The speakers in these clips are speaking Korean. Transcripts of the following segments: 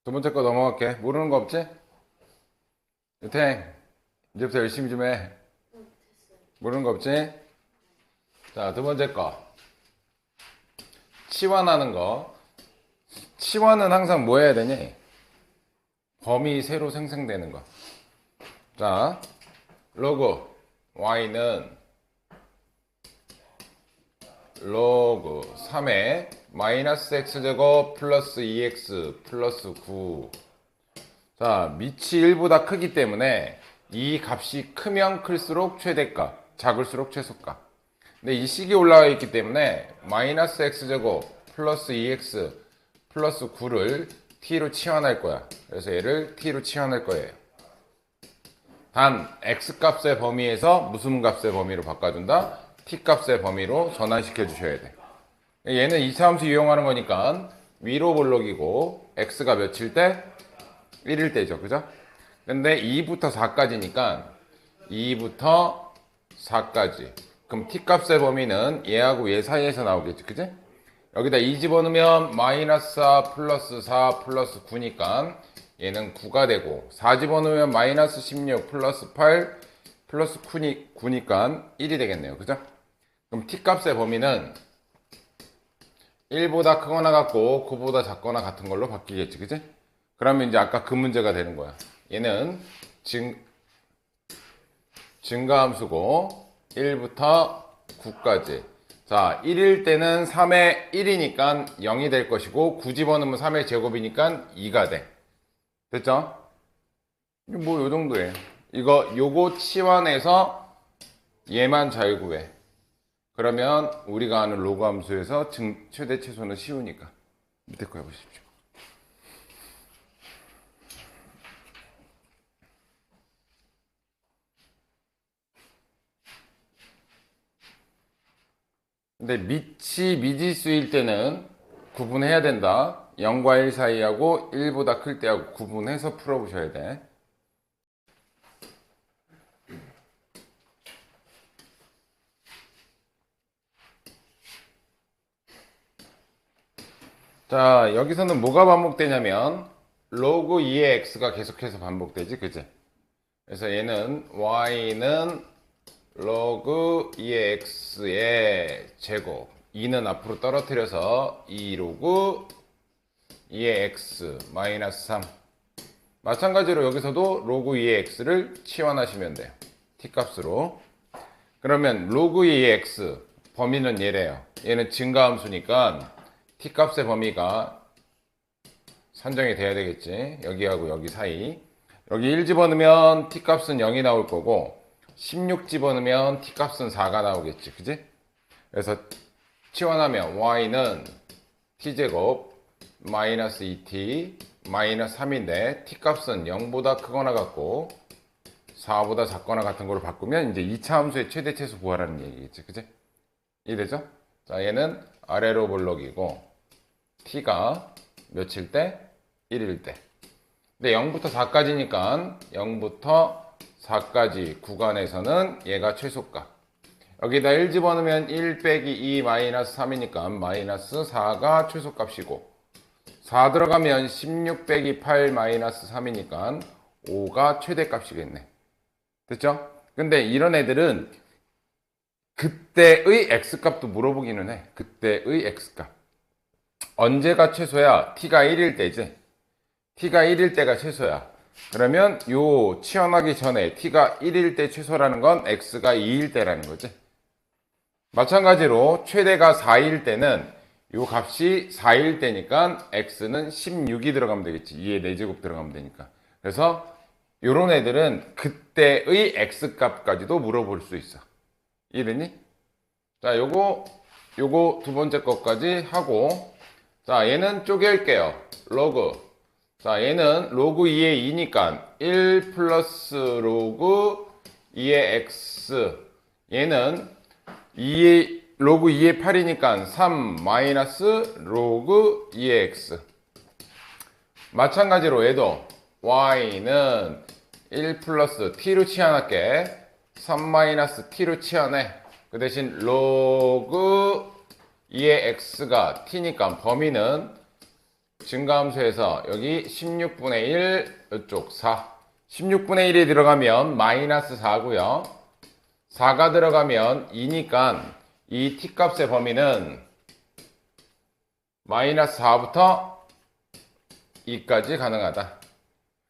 두 번째 거 넘어갈게. 모르는 거 없지? 유탱, 이제부터 열심히 좀 해. 모르는 거 없지? 자, 두 번째 거. 치환하는 거. 치환은 항상 뭐 해야 되니? 범위 새로 생성되는 거. 자, 로그 y는 로그 3의 마이너스 x제곱 플러스 2x 플러스 9. 자, 밑이 1보다 크기 때문에 이 값이 크면 클수록 최대값, 작을수록 최소값. 근데 이 식이 올라와 있기 때문에 마이너스 x제곱 플러스 2x 플러스 9를 t로 치환할 거야. 그래서 얘를 t로 치환할 거예요. 단 x값의 범위에서 무슨 값의 범위로 바꿔준다? t값의 범위로 전환시켜 주셔야 돼. 얘는 이차함수 이용하는 거니까 위로 볼록이고 x가 몇일 때? 1일 때죠. 그죠? 근데 2부터 4까지니까 2부터 4까지. 그럼 t값의 범위는 얘하고 얘 사이에서 나오겠지. 그지? 여기다 2 집어넣으면 마이너스 4 플러스 4 플러스 9니까 얘는 9가 되고, 4 집어넣으면 마이너스 16 플러스 8 플러스 9니까 1이 되겠네요. 그죠? 그럼 t값의 범위는 1보다 크거나 같고 9보다 작거나 같은 걸로 바뀌겠지. 그지? 그러면 이제 아까 그 문제가 되는 거야. 얘는 증가함수고 1부터 9까지. 자, 1일 때는 3의 1이니까 0이 될 것이고, 9 집어넣으면 3의 제곱이니까 2가 돼. 됐죠? 뭐 요 정도예요. 요거 치환해서 얘만 잘 구해. 그러면 우리가 아는 로그 함수에서 최대 최소는 쉬우니까 밑에 거 해보십시오. 근데 밑이 미지수일 때는 구분해야 된다. 0과 1 사이하고 1보다 클 때하고 구분해서 풀어보셔야 돼. 자, 여기서는 뭐가 반복되냐면 로그 2의 x가 계속해서 반복되지, 그치? 그래서 얘는 y는 로그 2의 x의 제곱, 2는 앞으로 떨어뜨려서 2 로그 2의 x 마이너스 3. 마찬가지로 여기서도 로그 2의 x를 치환하시면 돼요. t값으로. 그러면 로그 2의 x 범위는 얘래요. 얘는 증가함수니까 t값의 범위가 산정이 돼야 되겠지. 여기하고 여기 사이. 여기 1 집어넣으면 t값은 0이 나올 거고, 16 집어넣으면 t값은 4가 나오겠지. 그지? 그래서 치환하면 y는 t제곱 마이너스 2t 마이너스 3인데 t값은 0보다 크거나 같고 4보다 작거나 같은 걸로 바꾸면 이제 2차 함수의 최대 최소 구하라는 얘기겠지. 그지? 이해되죠? 자, 얘는 아래로 볼록이고 t가 몇일 때? 1일 때. 근데 0부터 4까지니까 0부터 4까지 구간에서는 얘가 최소값. 여기다 1 집어넣으면 1 빼기 2 마이너스 3이니까 마이너스 4가 최소값이고, 4 들어가면 16 빼기 8 마이너스 3이니까 5가 최대값이겠네. 됐죠? 근데 이런 애들은 그때의 x값도 물어보기는 해. 그때의 x값. 언제가 최소야? t가 1일 때지. t가 1일 때가 최소야. 그러면 요 치환하기 전에 t가 1일 때 최소라는 건 x가 2일 때라는 거지. 마찬가지로 최대가 4일 때는 요 값이 4일 때니까 x는 16이 들어가면 되겠지. 2의 4제곱 들어가면 되니까. 그래서 요런 애들은 그때의 x값까지도 물어볼 수 있어. 이해됐니? 자, 요거 두 번째 것까지 하고, 자, 얘는 쪼갤게요. 로그. 자, 얘는 로그 2의 2니까 1 플러스 로그 2의 x. 얘는 로그 2의 8이니까 3 마이너스 로그 2의 x. 마찬가지로 얘도 y는 1 플러스 t로 치환할게. 3 마이너스 t로 치환해. 그 대신 로그 2의 x가 t니까 범위는 증가함수에서 여기 16분의 1, 이쪽 4. 16분의 1이 들어가면 마이너스 4고요. 4가 들어가면 2니까 이 t값의 범위는 마이너스 4부터 2까지 가능하다.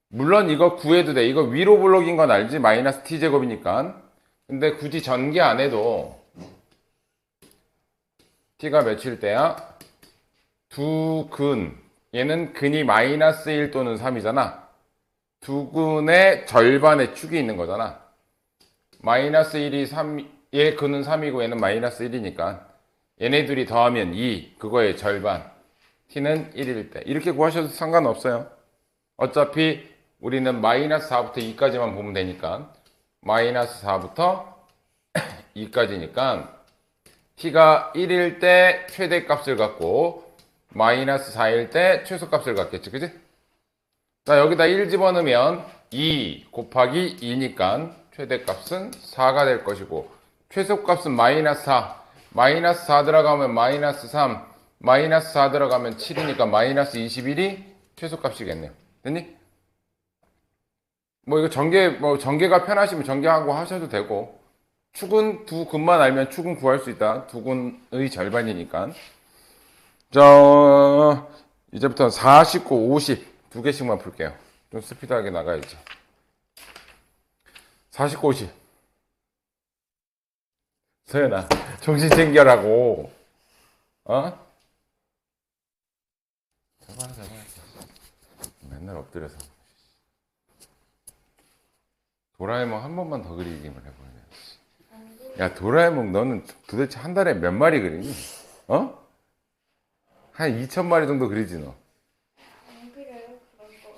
물론 이거 구해도 돼. 이거 위로 블록인 건 알지? 마이너스 t제곱이니까. 근데 굳이 전개 안 해도 t가 몇일 때야? 두 근. 얘는 근이 마이너스 1 또는 3이잖아. 두 근의 절반의 축이 있는 거잖아. 마이너스 1이 3, 얘 근은 3이고 얘는 마이너스 1이니까 얘네 둘이 더하면 2, 그거의 절반. t는 1일 때. 이렇게 구하셔도 상관없어요. 어차피 우리는 마이너스 4부터 2까지만 보면 되니까 마이너스 4부터 2까지니까 t가 1일 때 최대값을 갖고 마이너스 4일 때 최소값을 갖겠지, 그지? 자, 여기다 1 집어넣으면 2 곱하기 2니까 최대값은 4가 될 것이고 최소값은 마이너스 4. 마이너스 4 들어가면 마이너스 3. 마이너스 4 들어가면 7이니까 마이너스 21이 최소값이겠네요. 됐니? 뭐 이거 전개가 편하시면 전개하고 하셔도 되고 축은 두 근만 알면 축은 구할 수 있다. 두 근의 절반이니까. 자, 이제부터는 49, 50 두 개씩만 풀게요. 좀 스피드하게 나가야지. 49, 50. 서연아, 정신 챙겨라고. 어? 제발. 맨날 엎드려서. 도라에몽 한 번만 더 그리기만 해보자. 야, 도라에몽 너는 도대체 한 달에 몇 마리 그리니? 어? 한 2,000마리 정도 그리지 너. 안 그래요 그런 거.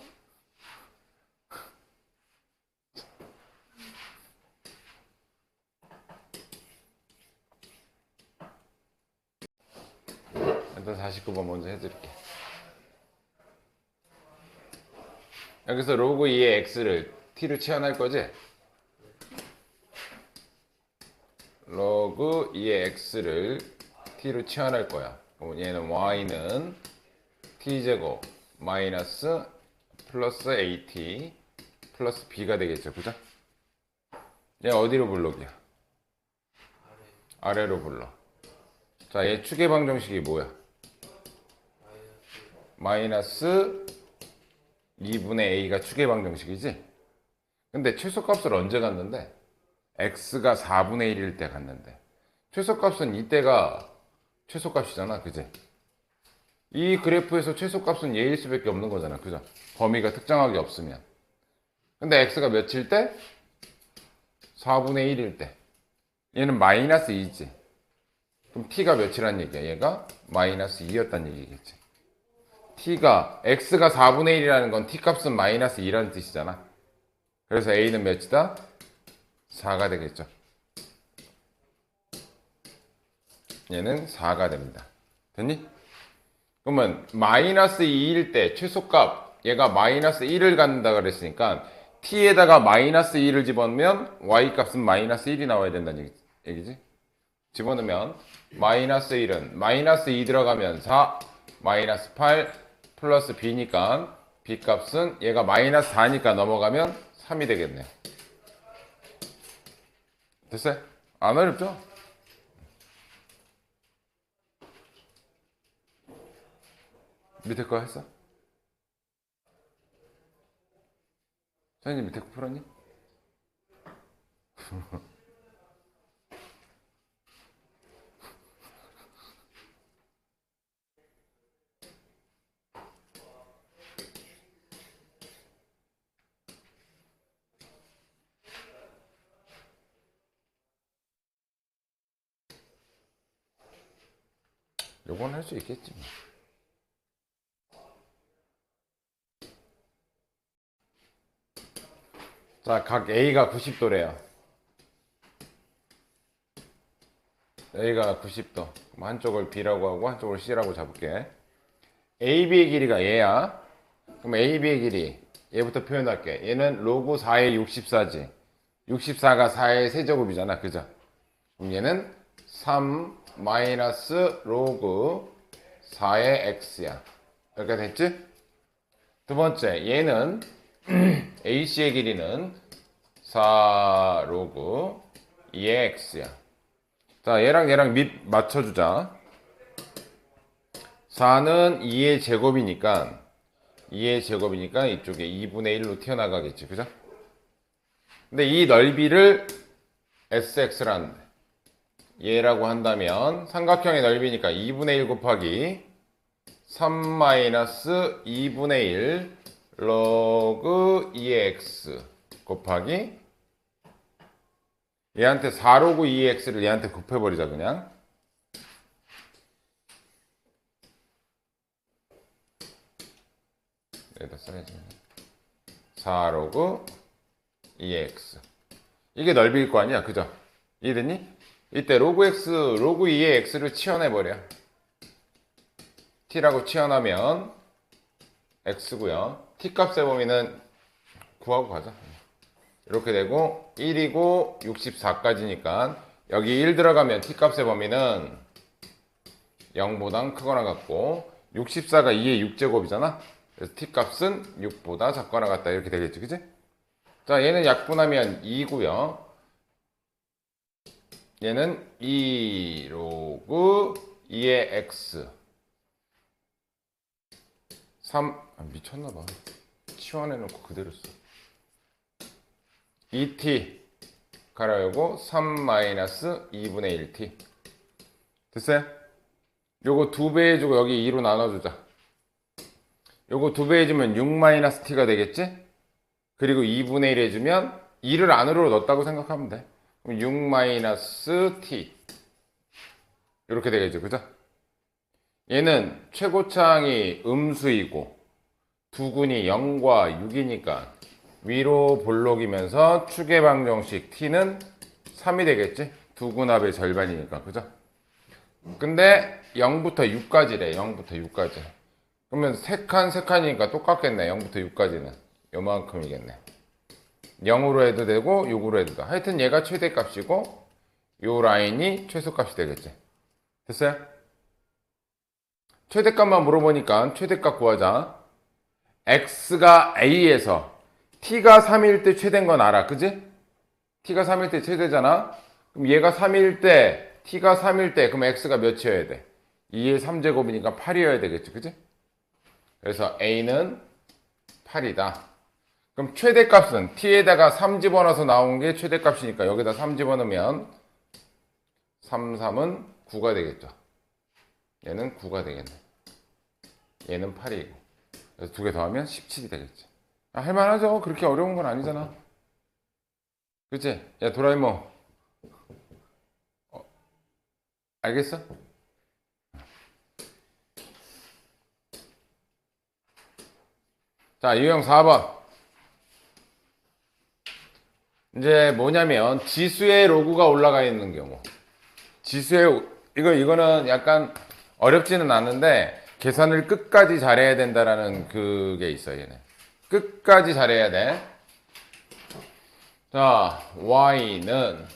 일단 49번 먼저 해드릴게. 여기서 로그 2의 x를 t로 치환할 거지? 로그 2의 x를 t로 치환할 거야. 그럼 얘는 y는 t제곱 마이너스 플러스 at 플러스 b가 되겠죠, 그죠? 얘 어디로 블록이야? 아래로 불러. 자, 얘 축의 방정식이 뭐야? 마이너스 2분의 a가 축의 방정식이지? 근데 최소값을 언제 갔는데? x가 4분의 1일 때 갔는데 최소값은 이때가 최소값이잖아, 그지? 이 그래프에서 최소값은 얘일 수밖에 없는 거잖아, 그죠? 범위가 특정하게 없으면. 근데 x가 몇일 때? 4분의 1일 때. 얘는 마이너스 2지. 그럼 t가 몇이란 얘기야? 얘가 마이너스 2였단 얘기겠지. x가 4분의 1이라는 건 t값은 마이너스 2라는 뜻이잖아. 그래서 a는 몇이다? 4가 되겠죠. 얘는 4가 됩니다. 됐니? 그러면 마이너스 2일 때 최소값 얘가 마이너스 1을 갖는다 그랬으니까 t에다가 마이너스 2를 집어넣으면 y값은 마이너스 1이 나와야 된다는 얘기지. 집어넣으면 마이너스 1은 마이너스 2 들어가면 4 마이너스 8 플러스 b니까 b값은 얘가 마이너스 4니까 넘어가면 3이 되겠네요. 됐어요? 안 어렵죠? 밑에 거 했어? 선생님 밑에 거 풀었니? 요건 할 수 있겠지 뭐. 자, 각 A가 90도래요. A가 90도. 그럼 한쪽을 B라고 하고 한쪽을 C라고 잡을게. AB의 길이가 얘야. 그럼 AB의 길이 얘부터 표현할게. 얘는 로그 4의 64지. 64가 4의 세제곱이잖아, 그죠? 그럼 얘는 3 마이너스 로그 4의 x야. 여기까지 됐지? 두 번째, 얘는 AC의 길이는 4 로그 2의 x야. 자, 얘랑 밑 맞춰주자. 4는 2의 제곱이니까 이쪽에 2분의 1로 튀어나가겠지. 그죠? 근데 이 넓이를 SX라는데 얘라고 한다면 삼각형의 넓이니까 2분의 1 곱하기 3-2분의 1 로그 2의 x 곱하기 얘한테 4 로그 2의 x를 얘한테 곱해버리자 그냥. 여기다 써야지. 4 로그 2의 x 이게 넓이일 거 아니야. 그죠? 이해됐니? 이때 로그 x, 로그 2의 x를 치워내버려. t라고 치워나면 x고요. t 값의 범위는 구하고 가자. 이렇게 되고 1이고 64까지니까 여기 1 들어가면 t 값의 범위는 0보다 크거나 같고 64가 2의 6제곱이잖아. 그래서 t 값은 6보다 작거나 같다 이렇게 되겠지. 그치? 자, 얘는 약분하면 2고요. 얘는 2 로그 2의 x 3 미쳤나봐. 치환해놓고 그대로 써. 2t 가로 열고 3-2분의 1t 됐어요? 요거 2배 해주고 여기 2로 나눠주자. 요거 2배 해주면 6-t가 되겠지? 그리고 2분의 1 해주면 2를 안으로 넣었다고 생각하면 돼. 그럼 6-t 이렇게 되겠죠. 그죠? 얘는 최고차항이 음수이고 두근이 0과 6이니까 위로 볼록이면서 축의 방정식 t는 3이 되겠지? 두근합의 절반이니까. 그죠? 근데 0부터 6까지래. 0부터 6까지. 그러면 3칸이니까 똑같겠네. 0부터 6까지는 요만큼이겠네. 0으로 해도 되고 6으로 해도 돼. 하여튼 얘가 최대값이고 요 라인이 최소값이 되겠지. 됐어요? 최대값만 물어보니까 최대값 구하자. x가 a에서 t가 3일 때 최대인 건 알아. 그지? t가 3일 때 최대잖아. 그럼 얘가 3일 때 t가 3일 때 그럼 x가 몇이어야 돼? 2의 3제곱이니까 8이어야 되겠지. 그지? 그래서 a는 8이다. 그럼 최대값은 t에다가 3 집어넣어서 나온 게 최대값이니까 여기다 3 집어넣으면 3, 3은 9가 되겠죠. 얘는 9가 되겠네. 얘는 8이고. 그래서 두 개 더하면 17이 되겠지. 할만하죠? 그렇게 어려운 건 아니잖아. 그치? 야, 도라에몽. 알겠어? 자, 유형 4번. 이제 뭐냐면 지수의 로그가 올라가 있는 경우. 이거는 약간 어렵지는 않은데 계산을 끝까지 잘해야 된다라는 그게 있어요. 얘는 끝까지 잘해야 돼. 자, y는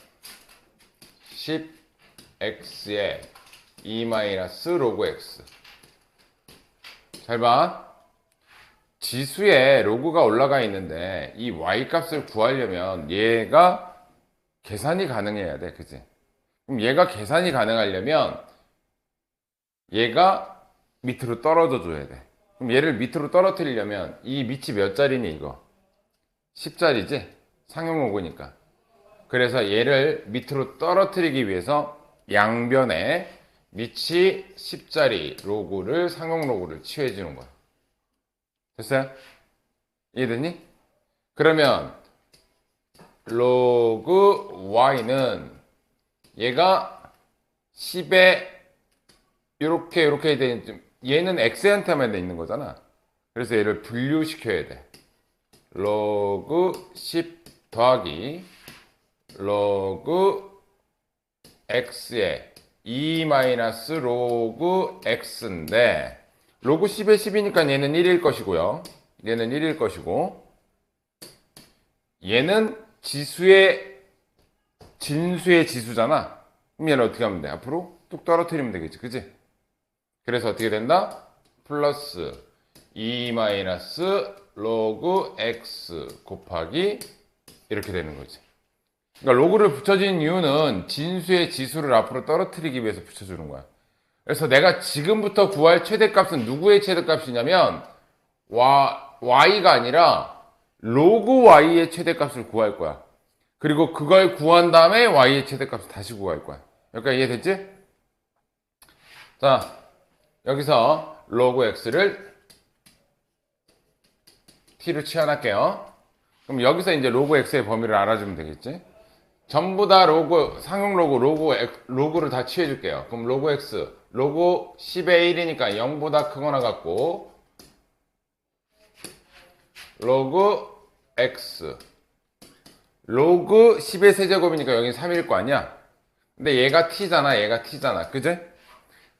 10x에 2-로그 x. 잘 봐. 지수에 로그가 올라가 있는데 이 y 값을 구하려면 얘가 계산이 가능해야 돼. 그치? 그럼 얘가 계산이 가능하려면 얘가 밑으로 떨어져 줘야 돼. 그럼 얘를 밑으로 떨어뜨리려면 이 밑이 몇 자리니 이거? 10자리지? 상용 로그니까. 그래서 얘를 밑으로 떨어뜨리기 위해서 양변에 밑이 10자리 로그를 상용 로그를 취해 주는 거야. 됐어요? 이해됐니? 그러면 로그 y는 얘가 10에 이렇게 되는, 얘는 x한테만 돼 있는 거잖아. 그래서 얘를 분류시켜야 돼. 로그 10 더하기 로그 x에 2-로그 x인데 로그 10에 10이니까 얘는 1일 것이고요. 얘는 1일 것이고 얘는 진수의 지수잖아. 그럼 얘는 어떻게 하면 돼? 앞으로 뚝 떨어뜨리면 되겠지. 그치? 그래서 어떻게 된다? 플러스 2 마이너스 로그 x 곱하기 이렇게 되는 거지. 그러니까 로그를 붙여주는 이유는 진수의 지수를 앞으로 떨어뜨리기 위해서 붙여주는 거야. 그래서 내가 지금부터 구할 최대값은 누구의 최대값이냐면 y가 아니라 로그 y의 최대값을 구할 거야. 그리고 그걸 구한 다음에 y의 최대값을 다시 구할 거야. 여기까지 이해됐지? 자, 여기서 로그 x를 t로 치환할게요. 그럼 여기서 이제 로그 x의 범위를 알아주면 되겠지? 전부 다 로그, 상용 로그를 다 취해줄게요. 그럼 로그 x, 로그 10의 1이니까 0보다 크거나 같고, 로그 x, 로그 10의 세제곱이니까 여기 3일 거 아니야? 근데 얘가 t잖아. 그지?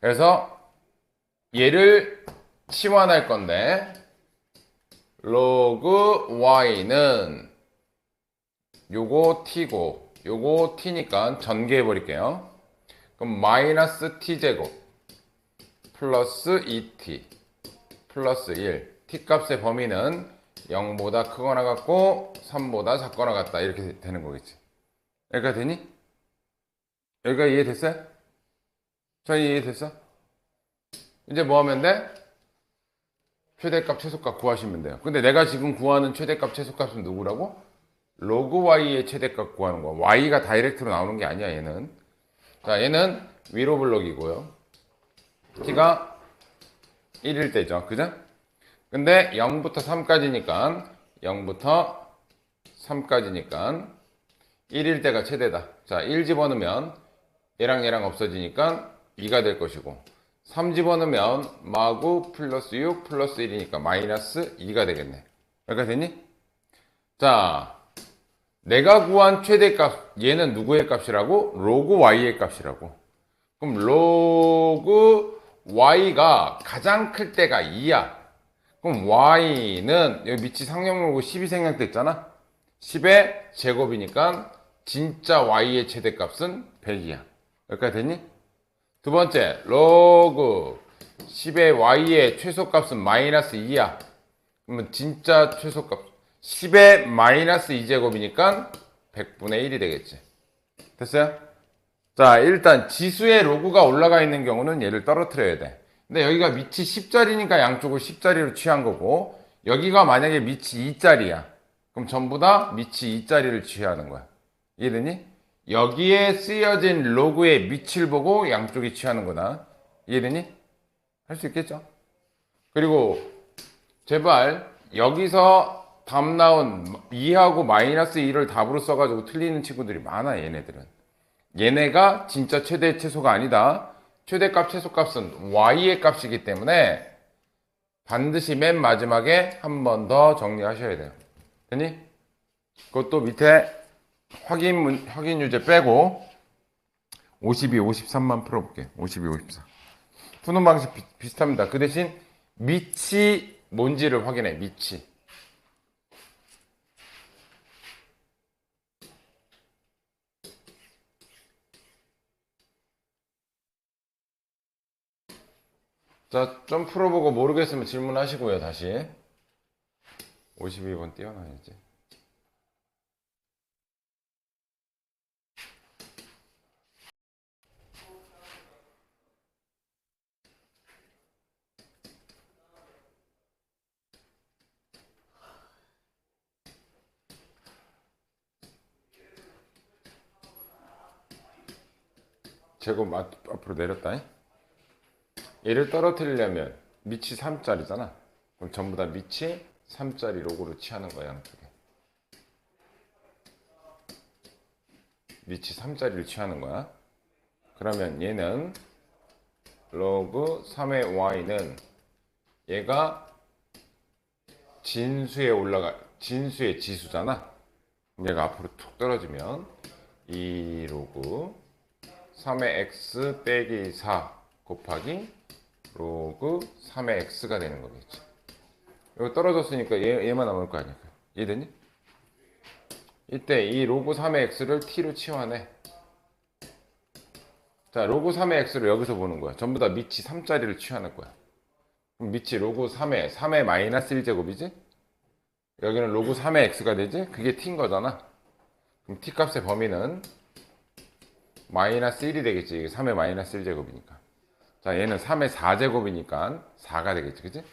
그래서 얘를 치환할 건데, 로그 y는 요거 t고, 요거 t니까 전개해 버릴게요. 그럼 마이너스 t제곱 플러스 2t 플러스 1. t 값의 범위는 0보다 크거나 같고 3보다 작거나 같다. 이렇게 되는 거겠지. 여기까지 되니? 여기까지 이해됐어요? 전 이해됐어? 이제 뭐 하면 돼? 최대값, 최소값 구하시면 돼요. 근데 내가 지금 구하는 최대값, 최소값은 누구라고? 로그 y의 최대값 구하는 거야. y가 다이렉트로 나오는 게 아니야, 얘는. 자, 얘는 위로 블록이고요. t가 1일 때죠. 그죠? 근데 0부터 3까지니까 0부터 3까지니까 1일 때가 최대다. 자, 1 집어넣으면 얘랑 없어지니까 2가 될 것이고 3 집어넣으면 마구 플러스 6 플러스 1이니까 마이너스 2가 되겠네. 여기까지 됐니? 자, 내가 구한 최대값, 얘는 누구의 값이라고? 로그 y의 값이라고. 그럼 로그 y가 가장 클 때가 2야. 그럼 y는 여기 밑이 상용로그 10이 생략됐잖아. 10의 제곱이니까 진짜 y의 최대값은 100이야. 여기까지 됐니? 두 번째, 로그 10의 y의 최소값은 마이너스 2야. 그러면 진짜 최소값 10의 마이너스 2제곱이니까 100분의 1이 되겠지. 됐어요? 자, 일단 지수의 로그가 올라가 있는 경우는 얘를 떨어뜨려야 돼. 근데 여기가 밑이 10짜리니까 양쪽을 10짜리로 취한 거고, 여기가 만약에 밑이 2짜리야. 그럼 전부 다 밑이 2짜리를 취하는 거야. 이해되니? 여기에 쓰여진 로그의 밑을 보고 양쪽이 취하는 거다. 이해되니? 할 수 있겠죠? 그리고 제발 여기서 답 나온 2하고 마이너스 2를 답으로 써가지고 틀리는 친구들이 많아, 얘네들은. 얘네가 진짜 최대 최소가 아니다. 최대값, 최소값은 y의 값이기 때문에 반드시 맨 마지막에 한 번 더 정리하셔야 돼요. 되니? 그것도 밑에 확인 유제 빼고 52, 53만 풀어볼게. 52, 54. 푸는 방식 비슷합니다. 그 대신 밑이 뭔지를 확인해. 밑이. 자, 좀 풀어보고 모르겠으면 질문하시고요, 다시. 52번 띄워놔야지. 제곱 앞으로 내렸다. 얘를 떨어뜨리려면 밑이 3짜리잖아. 그럼 전부 다 밑이 3짜리 로그로 취하는 거야, 양쪽에. 밑이 3짜리를 취하는 거야. 그러면 얘는 로그 3의 y는 얘가 진수의 지수잖아. 얘가 앞으로 툭 떨어지면 2 로그 3의 x 빼기 4 곱하기 로그 3의 x가 되는 거겠지. 이거 떨어졌으니까 얘만 남을 거 아니야. 이해되니? 이때 이 로그 3의 x를 t로 치환해. 자, 로그 3의 x를 여기서 보는 거야. 전부 다 밑이 3짜리를 취하는 거야. 그럼 밑이 로그 3의 마이너스 1제곱이지? 여기는 로그 3의 x가 되지? 그게 t인 거잖아. 그럼 t 값의 범위는 마이너스 1이 되겠지. 이게 3의 마이너스 1제곱이니까. 자, 얘는 3의 4제곱이니까 4가 되겠지. 그지?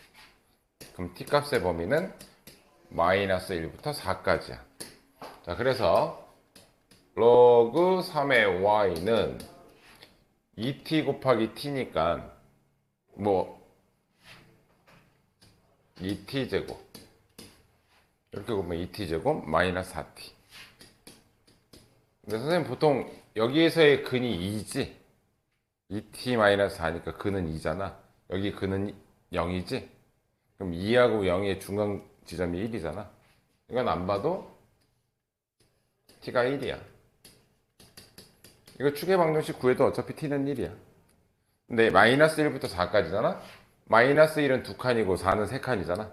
그럼 t 값의 범위는 마이너스 1부터 4까지야. 자, 그래서 로그 3의 y는 2t 곱하기 t니까 뭐 2t제곱 이렇게 보면 2t제곱 마이너스 4t. 근데 선생님 보통 여기에서의 근이 2지? 2t 마이너스 4니까 근은 2잖아. 여기 근은 0이지? 그럼 2하고 0의 중간 지점이 1이잖아. 이건 안 봐도 t가 1이야. 이거 추계 방정식 구해도 어차피 t는 1이야. 근데 마이너스 1부터 4까지잖아? 마이너스 1은 2칸이고 4는 3칸이잖아.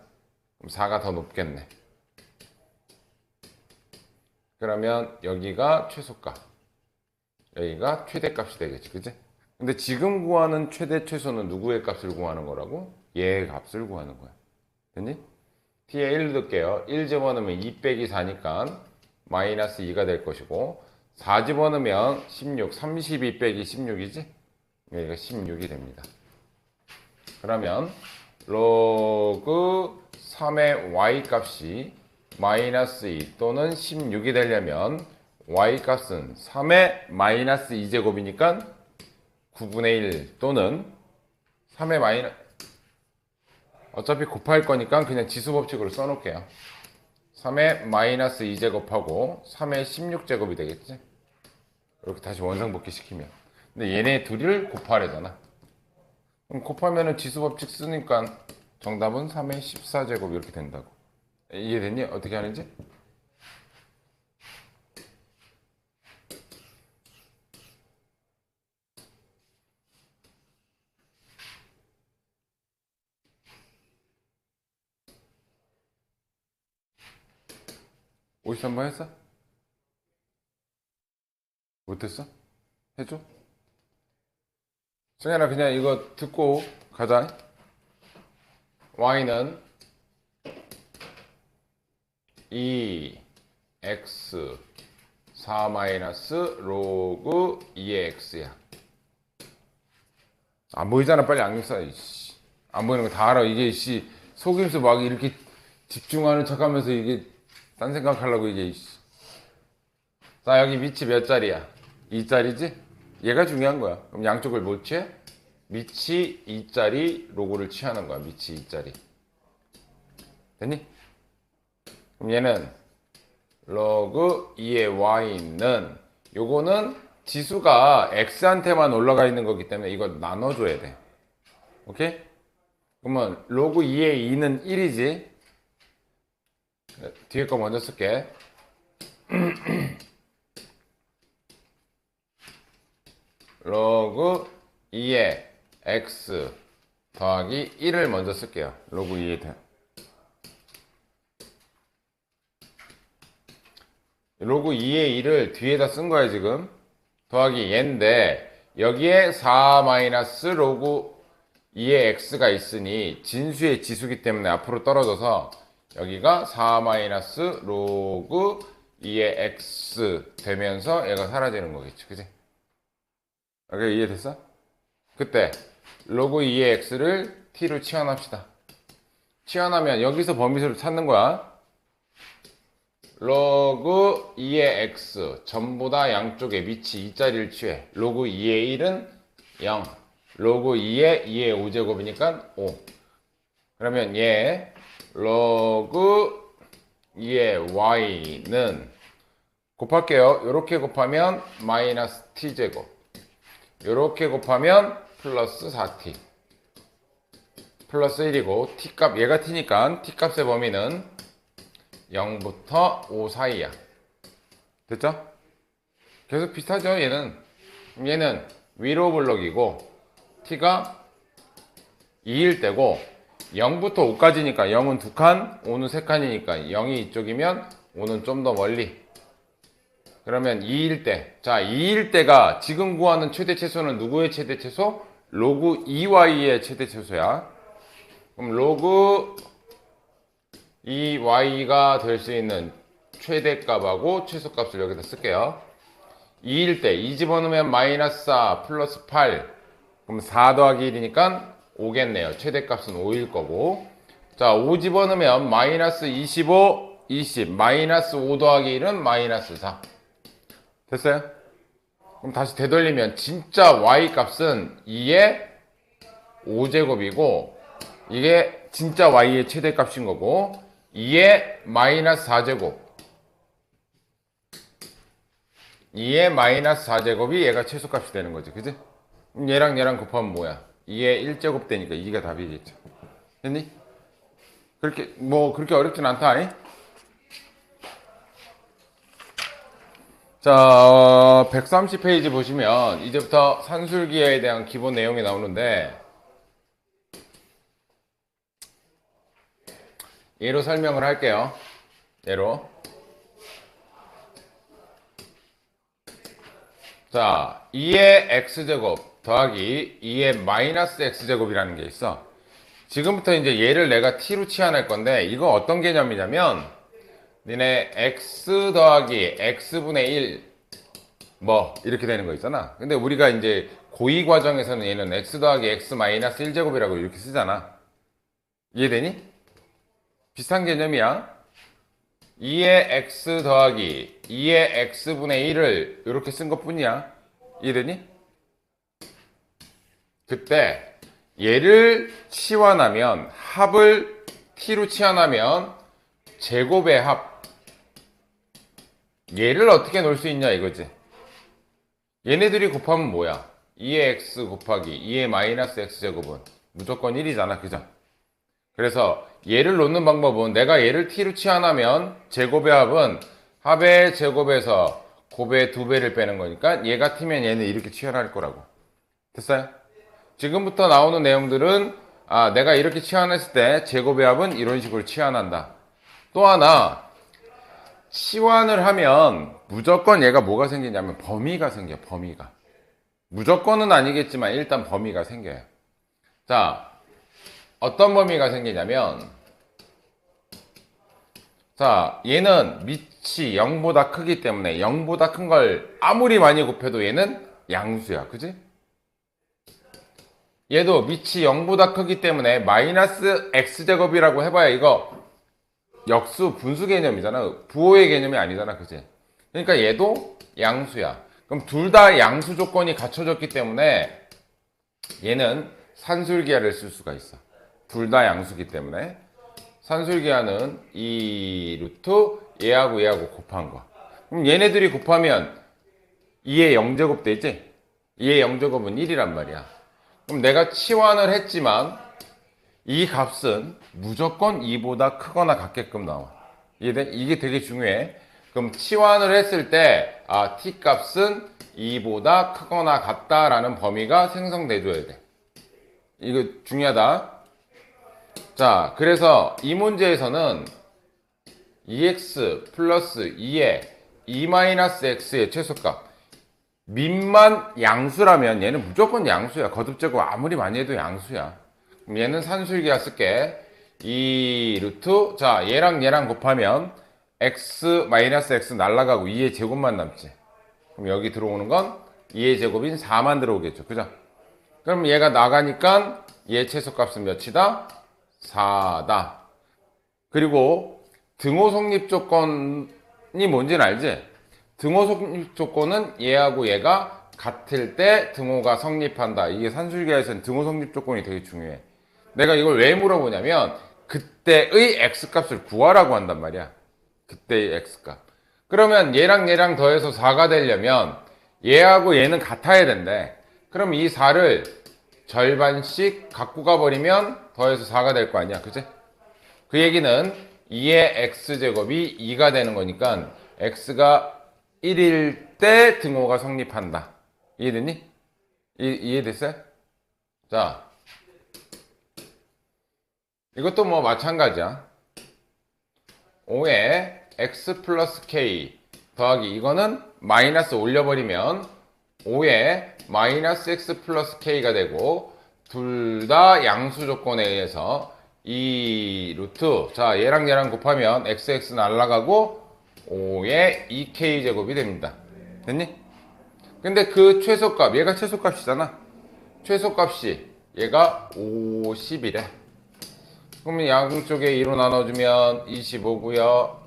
그럼 4가 더 높겠네. 그러면 여기가 최소값, 여기가 최대값이 되겠지, 그치? 근데 지금 구하는 최대 최소는 누구의 값을 구하는 거라고? 얘의 값을 구하는 거야. 됐니? t에 1 넣을게요. 1 집어넣으면 2 빼기 4니까 마이너스 2가 될 것이고, 4 집어넣으면 16, 32 빼기 16이지? 여기가 16이 됩니다. 그러면 로그 3의 y 값이 마이너스 2 또는 16이 되려면 y 값은 3의 마이너스 2제곱이니까 9분의 1 또는 3의 마이너스, 어차피 곱할 거니까 그냥 지수 법칙으로 써놓을게요. 3의 마이너스 2제곱하고 3의 16제곱이 되겠지? 이렇게 다시 원상복귀 시키면. 근데 얘네 둘을 곱하래잖아. 그럼 곱하면은 지수 법칙 쓰니까 정답은 3의 14제곱 이렇게 된다고. 이해됐니? 어떻게 하는지? 오십 3번 했어? 못했어? 해줘? 승현아 그냥 이거 듣고 가자. y는 2x 4 마이너스 로그 2의 x야. 안 보이잖아. 빨리 안경 써. 이씨. 안 보이는 거 다 알아. 이게 씨 속임수 막 이렇게 집중하는 척하면서 이게 딴 생각하려고 이게 이씨. 자 여기 밑이 몇 자리야? 2자리지? 얘가 중요한 거야. 그럼 양쪽을 뭐 취해? 밑이 2자리 로그를 취하는 거야. 밑이 2자리. 됐니? 그럼 얘는 로그 2의 y는 요거는 지수가 x한테만 올라가 있는 거기 때문에 이거 나눠줘야 돼. 오케이? 그러면 로그 2의 2는 1이지. 뒤에 거 먼저 쓸게. 로그 2의 x 더하기 1을 먼저 쓸게요. 로그 2의 로그 2의 1을 뒤에다 쓴 거야 지금. 더하기 얘인데 여기에 4 마이너스 로그 2의 x가 있으니 진수의 지수기 때문에 앞으로 떨어져서 여기가 4 마이너스 로그 2의 x 되면서 얘가 사라지는 거겠지. 그치? 여기 이해됐어? 그때 로그 2의 x를 t로 치환합시다. 치환하면 여기서 범위수를 찾는 거야. 로그 2의 x 전부 다 양쪽에 밑이 2자리를 취해. 로그 2의 1은 0, 로그 2의 2의 5제곱이니까 5. 그러면 얘 로그 2의 y는 곱할게요. 이렇게 곱하면 마이너스 t제곱, 이렇게 곱하면 플러스 4t 플러스 1이고 t값 얘가 t니까 t값의 범위는 0부터 5 사이야. 됐죠? 계속 비슷하죠 얘는 위로 블럭이고 t가 2일 때고 0부터 5까지니까 0은 2칸 5는 3칸이니까 0이 이쪽이면 5는 좀 더 멀리. 그러면 2일 때, 자 2일 때가 지금 구하는 최대 최소는 누구의 최대 최소? 로그 2y의 최대 최소야. 그럼 로그 이 y가 될 수 있는 최대값하고 최소값을 여기다 쓸게요. 2일 때 2 집어넣으면 마이너스 4 플러스 8. 그럼 4 더하기 1이니까 5겠네요. 최대값은 5일 거고. 자, 5 집어넣으면 마이너스 25, 20. 마이너스 5 더하기 1은 마이너스 4. 됐어요? 그럼 다시 되돌리면 진짜 y 값은 2의 5제곱이고 이게 진짜 y의 최대값인 거고 2의 마이너스 4제곱 2의 마이너스 4제곱이 얘가 최소값이 되는 거지. 그지? 그럼 얘랑 곱하면 뭐야? 2의 1제곱 되니까 2가 답이겠죠. 됐니? 그렇게 어렵진 않다. 아니? 자, 130페이지 보시면 이제부터 산술기하에 대한 기본 내용이 나오는데 예로 설명을 할게요. 예로. 자, 2의 x제곱 더하기 2의 마이너스 x제곱이라는 게 있어. 지금부터 이제 얘를 내가 t로 치환할 건데 이거 어떤 개념이냐면 니네 x 더하기 x분의 1 뭐 이렇게 되는 거 있잖아. 근데 우리가 이제 고2 과정에서는 얘는 x 더하기 x 마이너스 1제곱이라고 이렇게 쓰잖아. 이해되니? 비슷한 개념이야. 2의 x 더하기 2의 x분의 1을 이렇게 쓴 것 뿐이야. 이해되니? 그때 얘를 치환하면 합을 t로 치환하면 제곱의 합 얘를 어떻게 놓을 수 있냐 이거지. 얘네들이 곱하면 뭐야? 2의 x 곱하기 2의 마이너스 x제곱은 무조건 1이잖아. 그죠? 그래서 얘를 놓는 방법은 내가 얘를 t로 치환하면 제곱의 합은 합의 제곱에서 곱의 2배를 빼는 거니까 얘가 t면 얘는 이렇게 치환할 거라고. 됐어요? 지금부터 나오는 내용들은 내가 이렇게 치환했을 때 제곱의 합은 이런 식으로 치환한다. 또 하나 치환을 하면 무조건 얘가 뭐가 생기냐면 범위가 생겨. 범위가. 무조건은 아니겠지만 일단 범위가 생겨요. 자, 어떤 범위가 생기냐면 자, 얘는 밑이 0보다 크기 때문에 0보다 큰 걸 아무리 많이 곱해도 얘는 양수야. 그지? 얘도 밑이 0보다 크기 때문에 마이너스 x제곱이라고 해봐야 이거 역수 분수 개념이잖아. 부호의 개념이 아니잖아. 그지? 그러니까 얘도 양수야. 그럼 둘 다 양수 조건이 갖춰졌기 때문에 얘는 산술기하를 쓸 수가 있어. 둘 다 양수기 때문에 산술기하는 이 루트 얘하고 얘하고 곱한 거. 그럼 얘네들이 곱하면 2의 0제곱 되지? 2의 0제곱은 1이란 말이야. 그럼 내가 치환을 했지만 이 값은 무조건 2보다 크거나 같게끔 나와. 이해돼? 이게 되게 중요해. 그럼 치환을 했을 때 t 값은 2보다 크거나 같다라는 범위가 생성돼줘야 돼. 이거 중요하다. 자, 그래서 이 문제에서는 2x 플러스 2의 2-x의 최소값 민만 양수라면 얘는 무조건 양수야. 거듭제곱 아무리 많이 해도 양수야. 그럼 얘는 산술기하 쓸게. 2 루트 자 얘랑 곱하면 x-x 날라가고 2의 제곱만 남지. 그럼 여기 들어오는 건 2의 제곱인 4만 들어오겠죠. 그죠? 그럼 얘가 나가니까 얘 최소값은 몇이다? 4다. 그리고 등호 성립 조건이 뭔지는 알지? 등호 성립 조건은 얘하고 얘가 같을 때 등호가 성립한다. 이게 산술기하에서는 등호 성립 조건이 되게 중요해. 내가 이걸 왜 물어보냐면 그때의 x값을 구하라고 한단 말이야. 그때의 x값. 그러면 얘랑 더해서 4가 되려면 얘하고 얘는 같아야 된대. 그럼 이 4를 절반씩 갖고 가버리면 더해서 4가 될 거 아니야. 그치? 그 얘기는 2의 x제곱이 2가 되는 거니까 x가 1일 때 등호가 성립한다. 이해됐니? 이해됐어요? 자, 이것도 뭐 마찬가지야. 5에 x 플러스 k 더하기 이거는 마이너스 올려버리면 5에 마이너스 x 플러스 k가 되고 둘 다 양수 조건에 의해서 2 루트. 자, 얘랑 곱하면 xx 날라가고 5의 2k 제곱이 됩니다. 됐니? 근데 그 최소값, 얘가 최소값이잖아. 최소값이 얘가 50이래. 그러면 양쪽에 2로 나눠주면 25고요.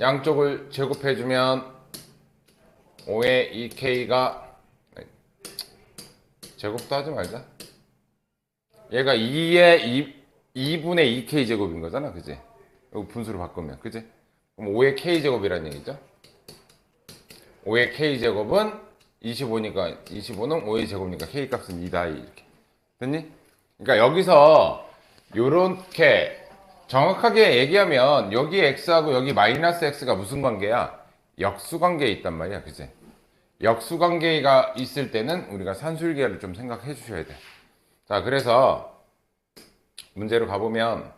양쪽을 제곱해주면 5의 2k가 제곱도 하지 말자. 얘가 2분의 2k 제곱인 거잖아, 그지? 이거 분수로 바꾸면, 그지? 그럼 5의 k 제곱이란 얘기죠. 5의 k 제곱은 25니까 25는 5의 제곱이니까 k 값은 2다 이렇게. 됐니? 그러니까 여기서 요렇게 정확하게 얘기하면 여기 x하고 여기 마이너스 x가 무슨 관계야? 역수 관계에 있단 말이야, 그지? 역수 관계가 있을 때는 우리가 산술기하를 좀 생각해 주셔야 돼. 자, 그래서 문제로 가보면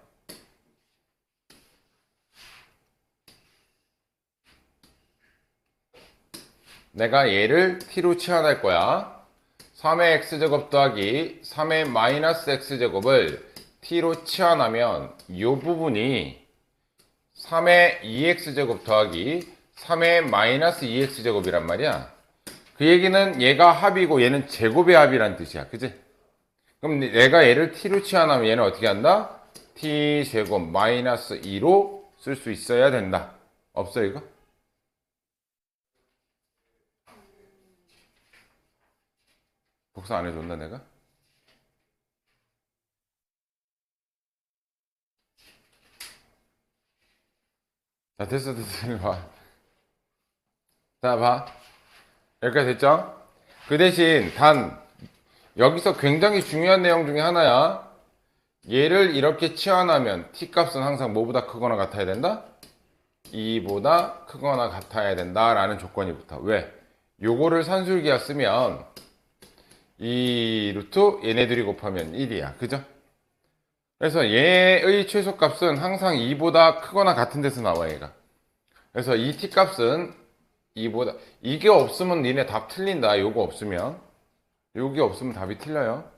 내가 얘를 t로 치환할 거야. 3의 x제곱 더하기 3의 마이너스 x제곱을 t로 치환하면 이 부분이 3의 2x제곱 더하기 3의 마이너스 2x제곱이란 말이야. 그 얘기는 얘가 합이고 얘는 제곱의 합이란 뜻이야. 그지? 그럼 내가 얘를 t로 치환하면 얘는 어떻게 한다? t제곱 마이너스 2로 쓸 수 있어야 된다. 없어 이거? 복사 안 해줬나 내가? 자, 됐어. 이리 봐. 자, 봐. 여기까지 됐죠? 그 대신 여기서 굉장히 중요한 내용 중에 하나야. 얘를 이렇게 치환하면 t값은 항상 뭐보다 크거나 같아야 된다? 2보다 크거나 같아야 된다 라는 조건이 붙어. 왜? 요거를 산술기하 쓰면 2 루트 얘네들이 곱하면 1이야. 그죠? 그래서 얘의 최소값은 항상 2보다 크거나 같은 데서 나와 얘가. 그래서 이 t값은 2보다 이게 없으면 니네 답 틀린다. 요거 없으면 여기 없으면 답이 틀려요.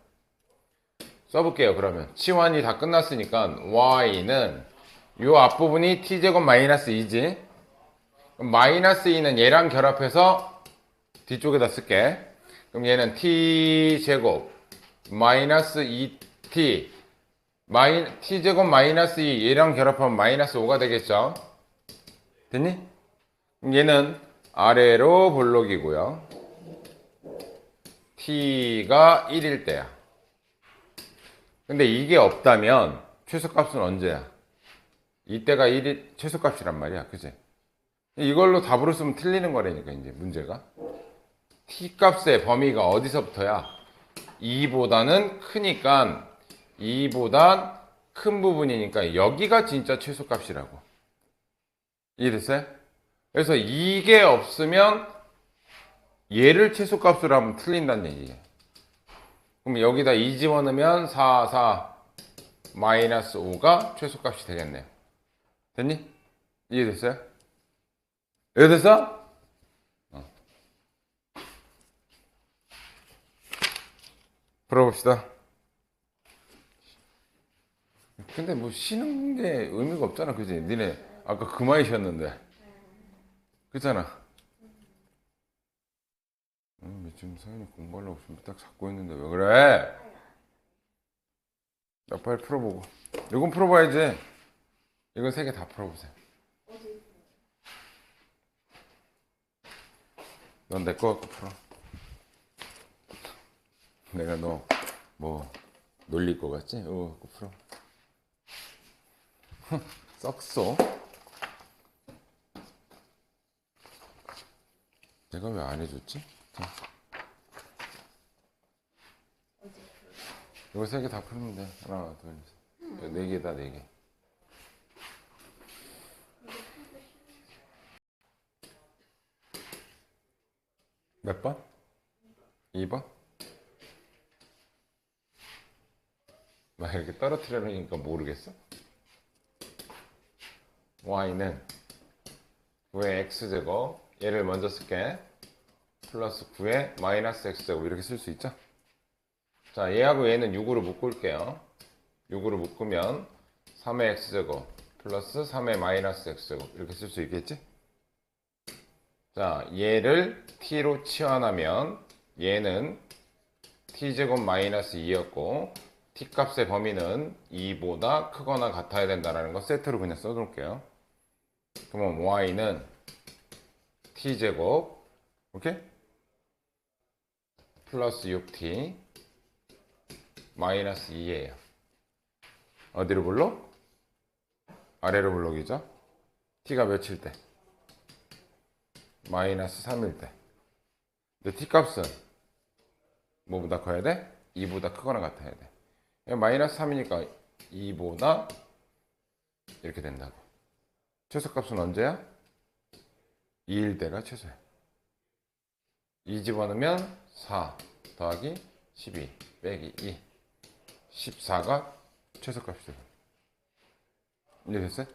써볼게요. 그러면 치환이 다 끝났으니까 y는 요 앞부분이 t제곱 마이너스 2지. 그럼 마이너스 2는 얘랑 결합해서 뒤쪽에다 쓸게. 그럼 얘는 t제곱 마이너스 2t t제곱 마이너스 2 얘랑 결합하면 마이너스 5가 되겠죠. 됐니? 그럼 얘는 아래로 볼록이고요. t가 1일 때야. 근데 이게 없다면 최소값은 언제야? 이때가 1이 최소값이란 말이야. 그지? 이걸로 답으로 쓰면 틀리는 거라니까 이제 문제가. t값의 범위가 어디서부터야? 2보다는 크니까 2보단 큰 부분이니까 여기가 진짜 최소값이라고. 이해됐어요? 그래서 이게 없으면 얘를 최소값으로 하면 틀린다는 얘기예요. 그럼 여기다 2 집어넣으면 4 마이너스 5가 최소값이 되겠네요. 됐니? 이해됐어요? 이해됐어? 풀어봅시다. 근데 뭐 쉬는 게 의미가 없잖아. 그지? 니네 아까 그만이 쉬었는데. 그잖아. 지금 서연이 공부하려고 지금 딱 잡고 있는데 왜 그래? 나 빨리 풀어보고. 이건 풀어봐야지. 이건 3개 다 풀어보세요. 넌 내 거 갖고 풀어. 내가 너 뭐 놀릴 거 같지? 갖고 풀어. 썩소. 내가 왜 안 해줬지? 이거 3개 다 풀면 돼. 하나, 둘, 셋. 4개다, 4개. 몇 번? 2번? 막 이렇게 떨어뜨려놓으니까 모르겠어? y는 9의 x제곱, 얘를 먼저 쓸게. 플러스 9의 마이너스 x제곱 이렇게 쓸 수 있죠? 자, 얘하고 얘는 6으로 묶을게요. 6으로 묶으면 3의 x제곱 플러스 3의 마이너스 x제곱 이렇게 쓸 수 있겠지? 자, 얘를 t로 치환하면 얘는 t제곱 마이너스 2였고 t 값의 범위는 2보다 크거나 같아야 된다는 거 세트로 그냥 써놓을게요. 그러면 y는 t제곱 오케이? 플러스 6t 마이너스 2예요. 어디로 불러? 아래로 불러기죠? t가 몇일 때? 마이너스 3일 때. 근데 t 값은 뭐보다 커야 돼? 2보다 크거나 같아야 돼. 마이너스 3이니까 2보다 이렇게 된다고. 최소값은 언제야? 2일 때가 최소야. 2 집어넣으면 4 더하기 12 빼기 2 14가 최소값이 되고. 이해 됐어요?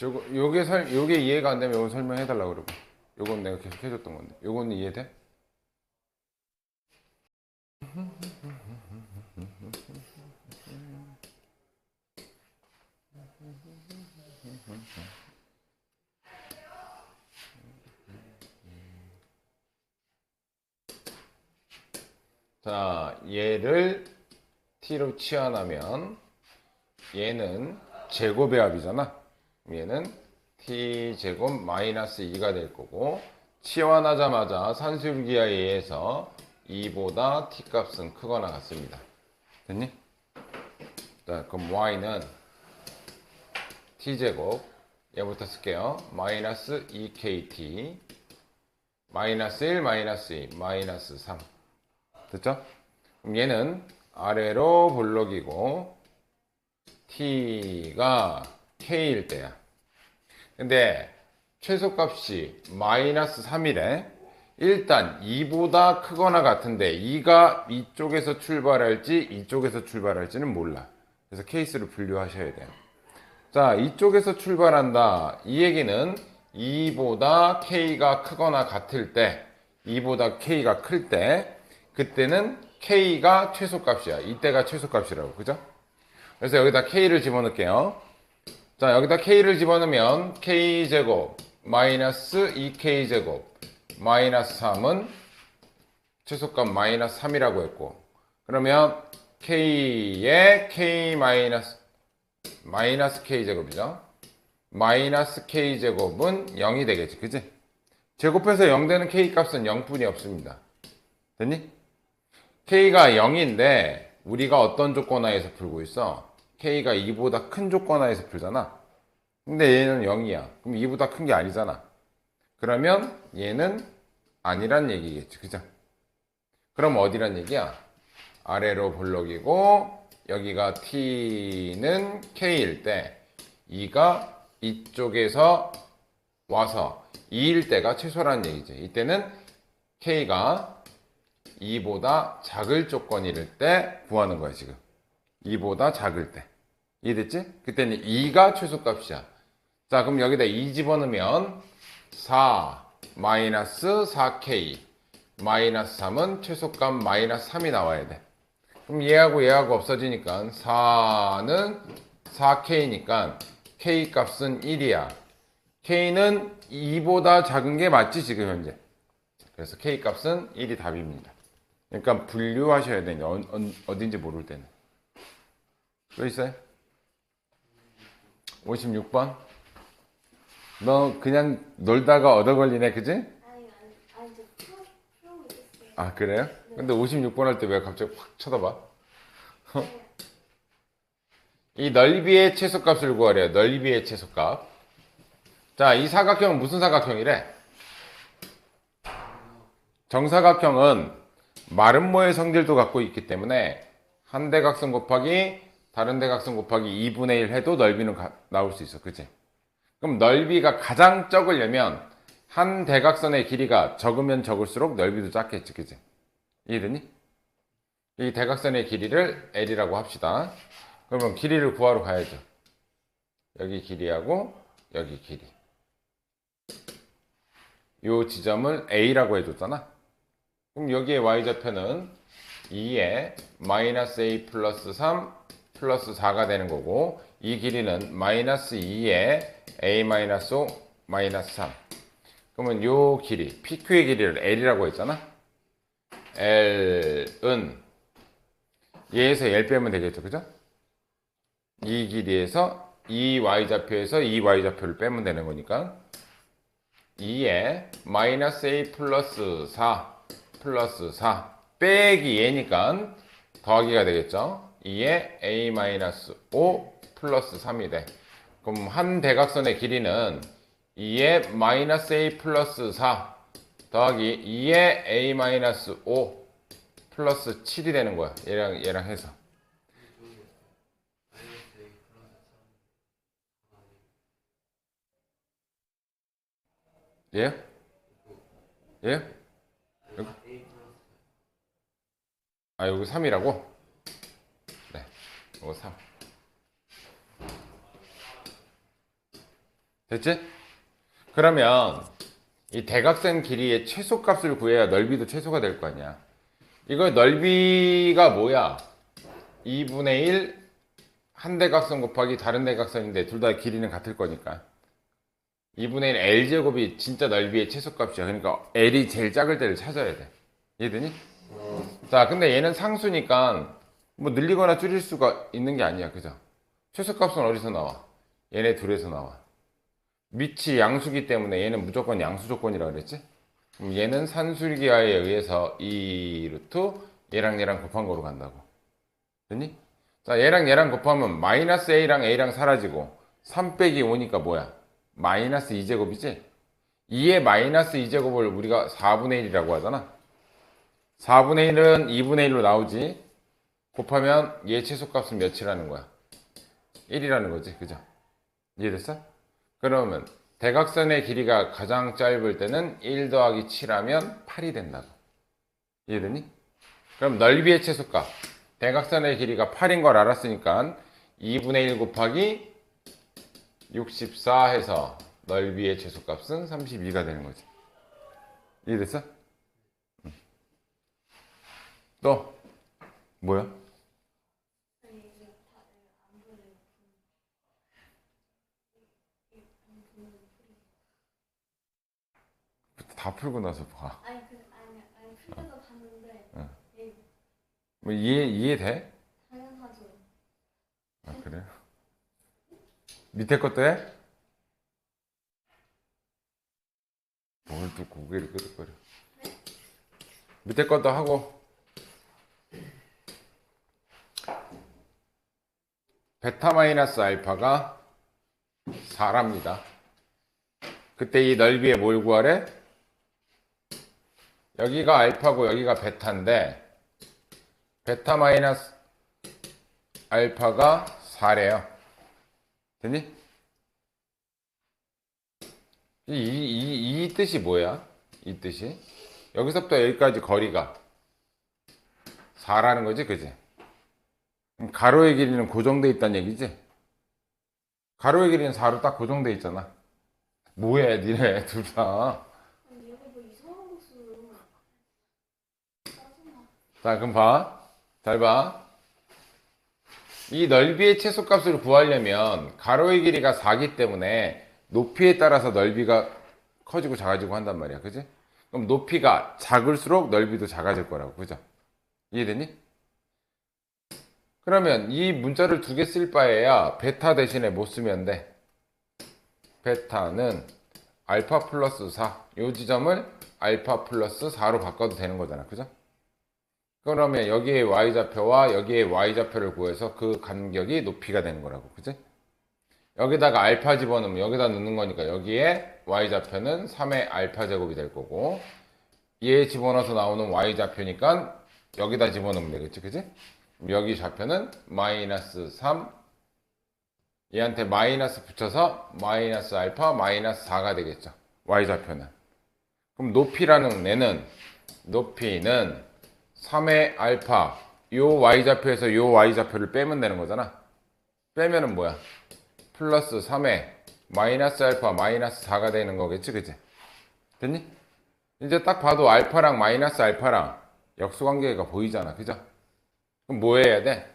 요게 이해가 안 되면 요건 설명해 달라고 그러고. 요건 내가 계속 해줬던 건데. 요거는 이해돼? 자, 얘를 t로 치환하면 얘는 제곱의 합이잖아. 얘는 t제곱 마이너스 2가 될 거고 치환하자마자 산술기하에 의해서 2보다 t 값은 크거나 같습니다. 됐니? 자, 그럼 y는 t제곱 얘부터 쓸게요. 마이너스 2kt 마이너스 1 마이너스 2 마이너스 3 됐죠? 그럼 얘는 아래로 볼록이고 t가 k일 때야. 근데 최소값이 마이너스 3이래. 일단 2보다 크거나 같은데 2가 이쪽에서 출발할지 이쪽에서 출발할지는 몰라. 그래서 케이스를 분류하셔야 돼요. 자, 이쪽에서 출발한다. 이 얘기는 2보다 k가 크거나 같을 때 2보다 k가 클 때 그때는 k가 최소값이야. 이때가 최소값이라고. 그죠? 그래서 여기다 k를 집어넣을게요. 자, 여기다 k를 집어넣으면 k제곱 마이너스 2k제곱 마이너스 3은 최소값 마이너스 3이라고 했고 그러면 k의 k 마이너스 k제곱이죠. 마이너스 k제곱은 0이 되겠지. 그치? 제곱해서 0 되는 k값은 0뿐이 없습니다. 됐니? k가 0인데 우리가 어떤 조건하에서 풀고 있어? k가 2보다 큰 조건하에서 풀잖아. 근데 얘는 0이야. 그럼 2보다 큰 게 아니잖아. 그러면 얘는 아니란 얘기겠지. 그죠? 그럼 어디란 얘기야? 아래로 볼록이고 여기가 t는 k일 때 2가 이쪽에서 와서 2일 때가 최소라는 얘기지. 이때는 k가 2보다 작을 조건일 때 구하는 거야 지금. 2보다 작을 때. 이해됐지? 그때는 2가 최소값이야. 자, 그럼 여기다 2 집어넣으면 4 마이너스 4k 마이너스 3은 최소값 마이너스 3이 나와야 돼. 그럼 얘하고 없어지니까 4는 4k니까 k 값은 1이야. k는 2보다 작은 게 맞지 지금 현재. 그래서 k 값은 1이 답입니다. 그러니까 분류하셔야 되냐. 어딘지 모를 때는. 또 있어요? 56번. 너 그냥 놀다가 얻어 걸리네, 그지? 아니, 저 풀고 있었어요. 아, 그래요? 근데 56번 할 때 왜 갑자기 확 쳐다봐? 이 넓이의 최소값을 구하래요. 넓이의 최소값. 자, 이 사각형은 무슨 사각형이래? 정사각형은 마름모의 성질도 갖고 있기 때문에 한 대각선 곱하기 다른 대각선 곱하기 2분의 1 해도 넓이는 나올 수 있어. 그치? 그럼 넓이가 가장 적으려면 한 대각선의 길이가 적으면 적을수록 넓이도 작겠지. 그치? 이해되니? 이 대각선의 길이를 L이라고 합시다. 그러면 길이를 구하러 가야죠. 여기 길이하고 여기 길이. 요 지점을 A라고 해줬잖아. 그럼 여기에 y좌표는 2에 마이너스 a 플러스 3 플러스 4가 되는 거고, 이 길이는 마이너스 2에 a 마이너스 5 마이너스 3. 그러면 요 길이, PQ의 길이를 L이라고 했잖아. L은 얘에서 L 빼면 되겠죠, 그죠? 이 길이에서 이 y좌표에서 이 y좌표를 빼면 되는 거니까 2에 마이너스 a 플러스 4 플러스 4 빼기 얘니까 더하기가 되겠죠. 2에 a 마이너스 5 플러스 3이 돼. 그럼 한 대각선의 길이는 2에 마이너스 a 플러스 4 더하기 2에 a 마이너스 5 플러스 7이 되는 거야. 얘랑 해서. 예? 예? 여기 3이라고? 네. 이거 3. 됐지? 그러면 이 대각선 길이의 최소값을 구해야 넓이도 최소가 될 거 아니야. 이거 넓이가 뭐야? 2분의 1 한 대각선 곱하기 다른 대각선인데 둘 다 길이는 같을 거니까 2분의 1 L제곱이 진짜 넓이의 최소값이야. 그러니까 L이 제일 작을 때를 찾아야 돼. 이해되니? 자, 근데 얘는 상수니까 뭐 늘리거나 줄일 수가 있는 게 아니야. 그죠? 최소값은 어디서 나와? 얘네 둘에서 나와. 밑이 양수기 때문에 얘는 무조건 양수 조건이라 그랬지? 그럼 얘는 산술기하에 의해서 2루트 얘랑 곱한 거로 간다고. 됐니? 자, 얘랑 곱하면 마이너스 A랑 A랑 사라지고 3 빼기 5니까 뭐야? 마이너스 2제곱이지? 2의 마이너스 2제곱을 우리가 4분의 1이라고 하잖아. 4분의 1은 2분의 1로 나오지. 곱하면 얘 최소값은 몇이라는 거야? 1이라는 거지. 그죠? 이해됐어? 그러면 대각선의 길이가 가장 짧을 때는 1 더하기 7하면 8이 된다고. 이해되니? 그럼 넓이의 최소값. 대각선의 길이가 8인 걸 알았으니까 2분의 1 곱하기 64 해서 넓이의 최소값은 32가 되는 거지. 이해됐어? 또 뭐야? 다 풀고 나서 봐. 아니 풀려서 봤는데 예, 뭐 이해돼? 당연하죠. 그래요? 밑에 것도 해? 뭘 또 고개를 끄덕거려. 밑에 것도 하고. 베타 마이너스 알파가 4랍니다. 그때 이 넓이에 뭘 구하래? 여기가 알파고 여기가 베타인데 베타 마이너스 알파가 4래요. 됐니? 이 뜻이 뭐야? 이 뜻이 여기서부터 여기까지 거리가 4라는 거지, 그지? 그럼 가로의 길이는 고정돼 있다는 얘기지? 가로의 길이는 4로 딱 고정돼 있잖아. 뭐해, 니네 둘 다. 아니 얘가 뭐 이상한 거 써요. 짜증나. 자, 그럼 봐. 잘 봐. 이 넓이의 최소값을 구하려면 가로의 길이가 4기 때문에 높이에 따라서 넓이가 커지고 작아지고 한단 말이야. 그지? 그럼 높이가 작을수록 넓이도 작아질 거라고. 그죠? 이해되니? 그러면 이 문자를 두 개 쓸 바에야 베타 대신에 뭐 쓰면 돼? 베타는 알파 플러스 4. 요 지점을 알파 플러스 4로 바꿔도 되는 거잖아. 그죠? 그러면 여기에 y좌표와 여기에 y좌표를 구해서 그 간격이 높이가 되는 거라고. 그지? 여기다가 알파 집어넣으면 여기다 넣는 거니까 여기에 y좌표는 3의 알파 제곱이 될 거고 얘 집어넣어서 나오는 y좌표니까 여기다 집어넣으면 되겠지. 그지? 여기 좌표는 마이너스 3 얘한테 마이너스 붙여서 마이너스 알파 마이너스 4가 되겠죠. y좌표는. 그럼 높이라는 애는 높이는 3의 알파 요 y좌표에서 요 y좌표를 빼면 되는 거잖아. 빼면은 뭐야? 플러스 3의 마이너스 알파 마이너스 4가 되는 거겠지. 그치? 됐니? 이제 딱 봐도 알파랑 마이너스 알파랑 역수관계가 보이잖아. 그죠? 그럼 뭐 해야 돼?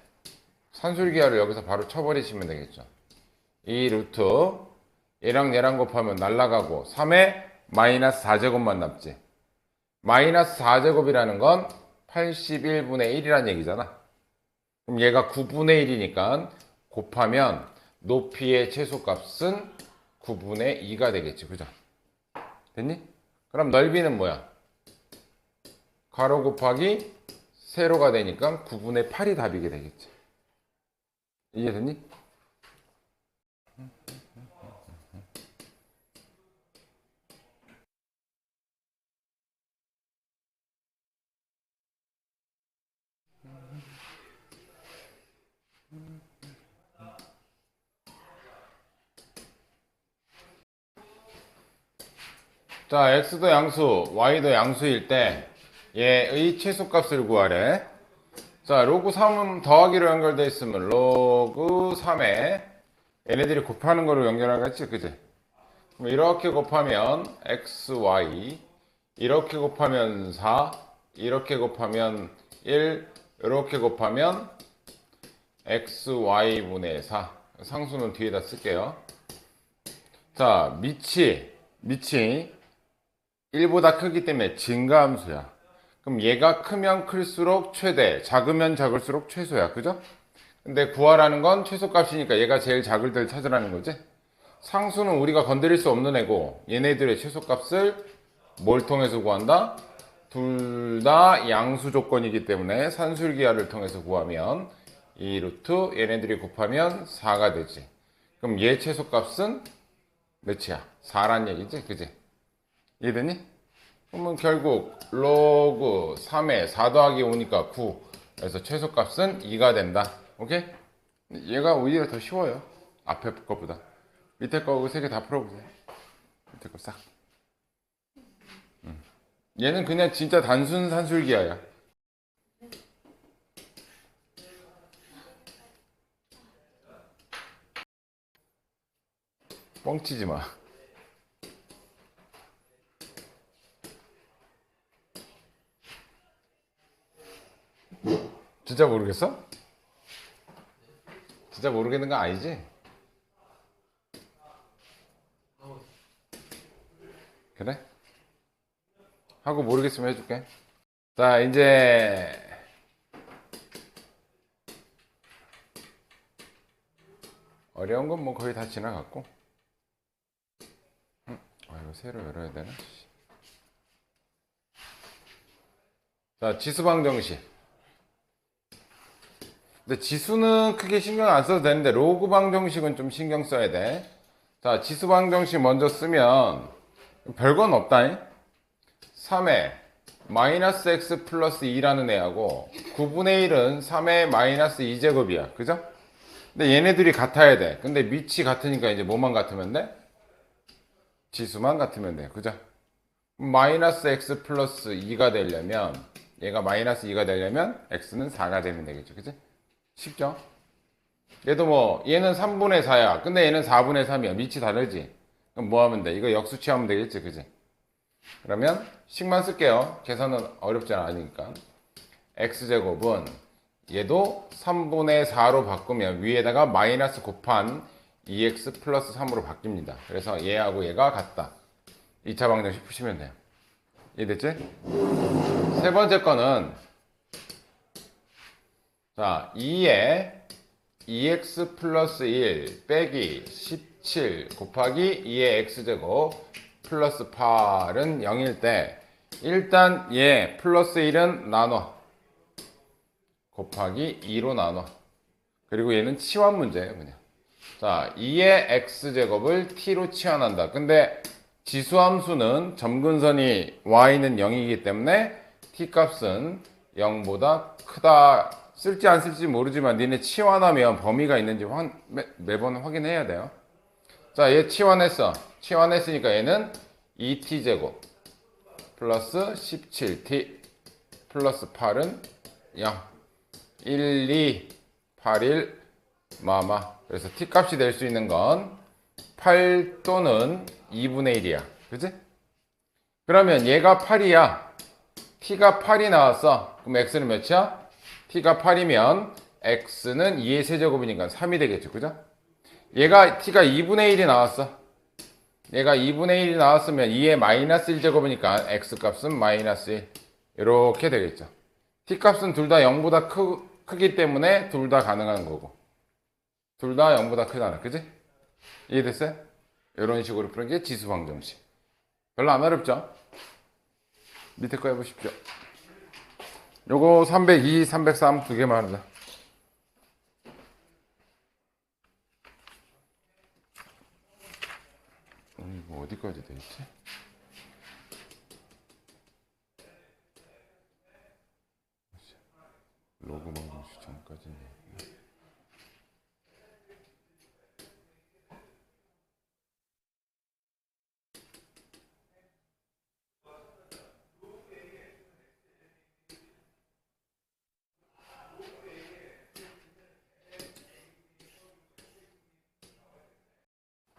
산술기하를 여기서 바로 쳐버리시면 되겠죠. 이 루트 얘랑 얘랑 곱하면 날라가고 3에 마이너스 4제곱만 남지. 마이너스 4제곱이라는 건 81분의 1이란 얘기잖아. 그럼 얘가 9분의 1이니까 곱하면 높이의 최소값은 9분의 2가 되겠지. 그죠? 됐니? 그럼 넓이는 뭐야? 가로 곱하기 세로가 되니까 9분의 8이 답이게 되겠지. 이해됐니? 자, x도 양수, y도 양수일 때 얘의 최소값을 구하래. 자, 로그 3은 더하기로 연결되어 있으면 로그 3에 얘네들이 곱하는 거로 연결하겠지, 그지? 그럼 이렇게 곱하면 xy, 이렇게 곱하면 4, 이렇게 곱하면 1, 이렇게 곱하면 xy분의 4. 상수는 뒤에다 쓸게요. 자, 밑이 1보다 크기 때문에 증가함수야. 그럼 얘가 크면 클수록 최대, 작으면 작을수록 최소야. 그죠? 근데 구하라는 건 최소값이니까 얘가 제일 작을 때를 찾으라는 거지. 상수는 우리가 건드릴 수 없는 애고 얘네들의 최소값을 뭘 통해서 구한다? 둘 다 양수 조건이기 때문에 산술기하를 통해서 구하면 이 루트 얘네들이 곱하면 4가 되지. 그럼 얘 최소값은 몇이야? 4란 얘기지? 그지? 이해되니? 그러면 결국 로그 3에 4 더하기 5니까 9. 그래서 최소값은 2가 된다. 오케이? 얘가 오히려 더 쉬워요. 앞에 것보다. 밑에 거 3개 다 풀어보세요. 밑에 거 싹. 얘는 그냥 진짜 단순 산술기하야. 뻥치지 마. 진짜 모르겠어? 진짜 모르겠는 거 아니지? 그래? 하고 모르겠으면 해줄게. 자, 이제 어려운 건 뭐 거의 다 지나갔고. 이거 새로 열어야 되나? 자, 지수방정식. 근데 지수는 크게 신경 안 써도 되는데 로그 방정식은 좀 신경 써야 돼. 자, 지수 방정식 먼저 쓰면 별건 없다잉. 3에 마이너스 x 플러스 2라는 애하고 9분의 1은 3의 마이너스 2제곱이야. 그죠? 근데 얘네들이 같아야 돼. 근데 밑이 같으니까 이제 뭐만 같으면 돼? 지수만 같으면 돼. 그죠? 마이너스 x 플러스 2가 되려면 얘가 마이너스 2가 되려면 x는 4가 되면 되겠죠. 그지? 쉽죠? 얘도 뭐 얘는 3분의 4야. 근데 얘는 4분의 3이야. 밑이 다르지? 그럼 뭐 하면 돼? 이거 역수 취하면 되겠지. 그지? 그러면 식만 쓸게요. 계산은 어렵지 않으니까. x제곱은 얘도 3분의 4로 바꾸면 위에다가 마이너스 곱한 2x 플러스 3으로 바뀝니다. 그래서 얘하고 얘가 같다. 2차 방정식 푸시면 돼요. 이해됐지? 세 번째 거는 자 2에 2x 플러스 1 빼기 17 곱하기 2의 x제곱 플러스 8은 0일 때 일단 얘 플러스 1은 나눠 곱하기 2로 나눠. 그리고 얘는 치환 문제예요. 그냥. 자 2의 x제곱을 t로 치환한다. 근데 지수함수는 점근선이 y는 0이기 때문에 t값은 0보다 크다. 쓸지 안 쓸지 모르지만 니네 치환하면 범위가 있는지 매번 확인해야 돼요. 자, 얘 치환했어. 치환했으니까 얘는 2t제곱 플러스 17t 플러스 8은 0. 1, 2, 8, 1, 마마. 그래서 t값이 될 수 있는 건 8 또는 2분의 1이야. 그치? 그러면 얘가 8이야. t가 8이 나왔어. 그럼 x는 몇이야? t가 8이면 x는 2의 세제곱이니까 3이 되겠죠. 그죠? 얘가 t가 2분의 1이 나왔어. 얘가 2분의 1이 나왔으면 2의 마이너스 1제곱이니까 x 값은 마이너스 1. 이렇게 되겠죠. t 값은 둘 다 0보다 크기 때문에 둘 다 가능한 거고. 둘 다 0보다 크잖아. 그지? 이해됐어요? 이런 식으로 푸는 게 지수방정식. 별로 안 어렵죠? 밑에 거 해보십시오. 요거 302, 303 두 개만 하자. 이거 어디까지 돼 있지? 로그 방정식 전까지.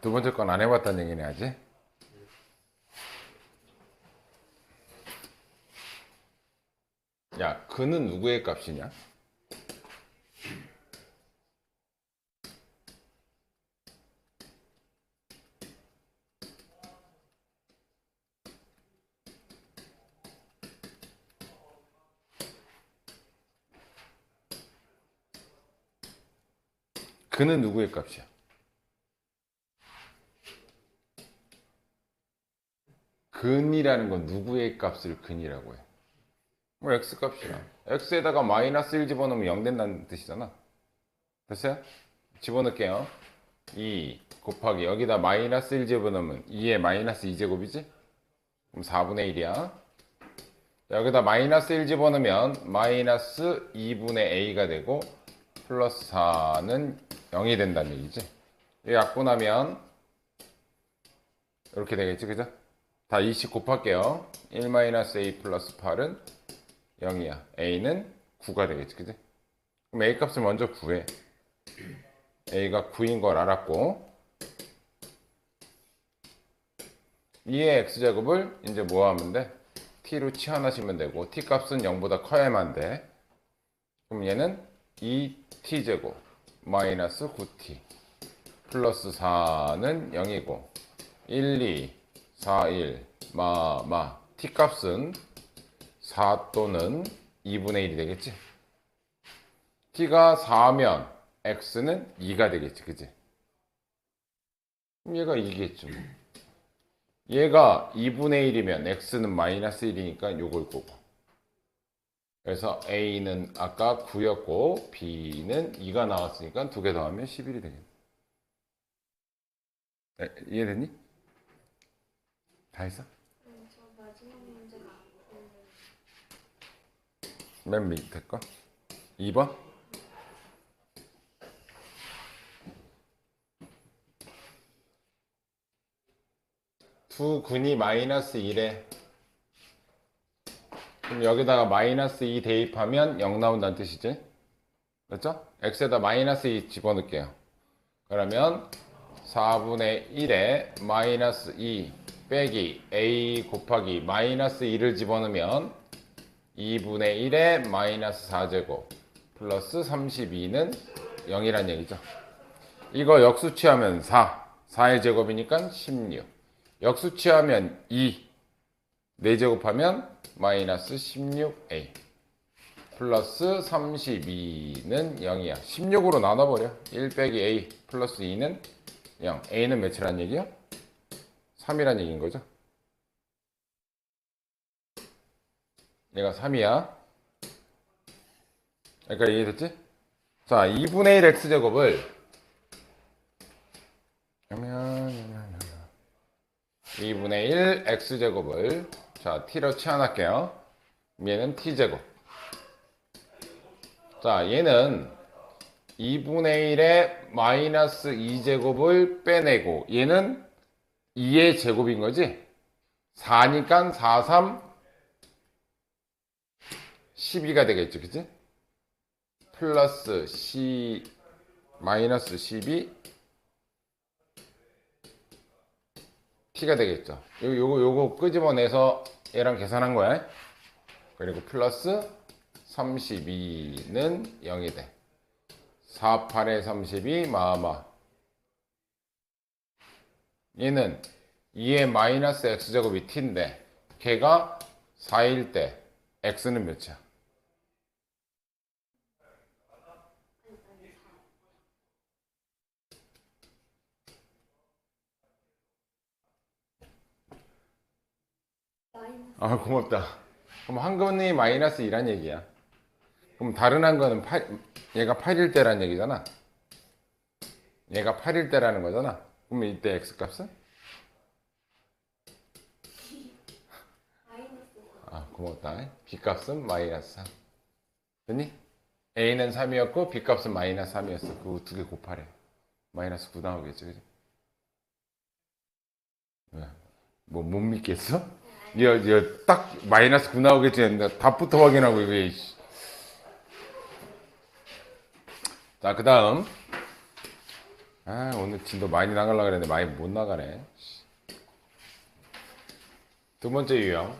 두 번째 건 안 해봤다는 얘기네, 아직. 야, 그는 누구의 값이냐? 그는 누구의 값이야? 근이라는 건 누구의 값을 근이라고 해? 뭐 x 값이야. x에다가 마이너스 1 집어넣으면 0 된다는 뜻이잖아. 됐어요? 집어넣을게요. 2 곱하기 여기다 마이너스 1 집어넣으면 2의 마이너스 2제곱이지? 그럼 4분의 1이야. 여기다 마이너스 1 집어넣으면 마이너스 2분의 a가 되고 플러스 4는 0이 된다는 얘기지. 이 약분하면 이렇게 되겠지, 그죠? 다 20 곱할게요. 1-a 플러스 8은 0이야. a는 9가 되겠지, 그지? 그럼 a 값을 먼저 구해. a가 9인 걸 알았고 2의 x제곱을 이제 뭐 하면 돼? t로 치환하시면 되고 t 값은 0보다 커야만 돼. 그럼 얘는 2t제곱 마이너스 9t 플러스 4는 0이고 1, 2, 4, 1 t 값은 4 또는 2분의 1이 되겠지? t가 4면 x는 2가 되겠지, 그지? 그럼 얘가 2겠죠. 얘가 2분의 1이면 x는 마이너스 1이니까 요걸 거고. 그래서 a는 아까 9였고 b는 2가 나왔으니까 두 개 더하면 11이 되겠네. 이해됐니? 다 했어? 저 마지막 문제가 맨 밑에 거? 2번? 두 근이 마이너스 1에 그럼 여기다가 마이너스 2 대입하면 0 나온다는 뜻이지? 그렇죠? x에다 마이너스 2 집어넣을게요. 그러면 4분의 1에 마이너스 2 빼기 a 곱하기 마이너스 2를 집어넣으면 2분의 1에 마이너스 4제곱 플러스 32는 0이란 얘기죠. 이거 역수치하면 4의 제곱이니까 16. 역수치하면 2. 4제곱하면 마이너스 16a 플러스 32는 0이야. 16으로 나눠버려. 1 빼기 a 플러스 2는 0. a는 몇이란 얘기야? 3이란 얘기인 거죠. 얘가 3이야. 그러니까 이해됐지? 자, 2분의 1 x제곱을 2분의 1 x제곱을 자, t로 치환할게요. 얘는 t제곱. 자, 얘는 2분의 1에 마이너스 2제곱을 빼내고 얘는 2의 제곱인 거지? 4니까 4, 3, 12가 되겠죠, 그치? 플러스 마이너스 12 t가 되겠죠. 요거 끄집어내서 얘랑 계산한 거야. 그리고 플러스 32는 0이 돼. 4, 8에 32 마마. 얘는 2의 마이너스 x제곱이 t인데 걔가 4일 때 x는 몇이야? 마이너스 아, 고맙다. 그럼 한근이 마이너스 2란 얘기야. 그럼 다른 한근은 얘가 8일 때란 얘기잖아. 얘가 8일 때라는 거잖아. 그러면 이때 x값은? 마이너스 아, 고맙다. b값은 마이너스 3. 됐니? a는 3이었고 b값은 마이너스 3이었어. 그거 두 개 곱하래. 마이너스 9 나오겠지, 그지? 왜? 뭐 못 믿겠어? 딱 마이너스 9 나오겠지 했는데 답부터 확인하고 이거. 이씨. 자, 그 다음. 아, 오늘 진도 많이 나가려고 그랬는데 많이 못 나가네. 두 번째 유형.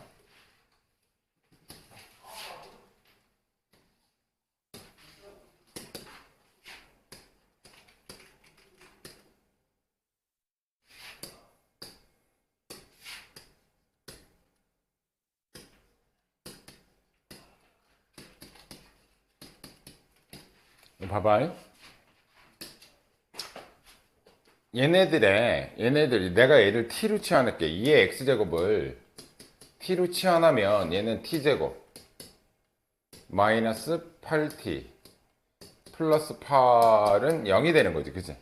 봐봐. 얘네들 내가 얘를 t로 치환할게. 2의 x제곱을 t로 치환하면 얘는 t제곱 마이너스 8t 플러스 8은 0이 되는 거지, 그치?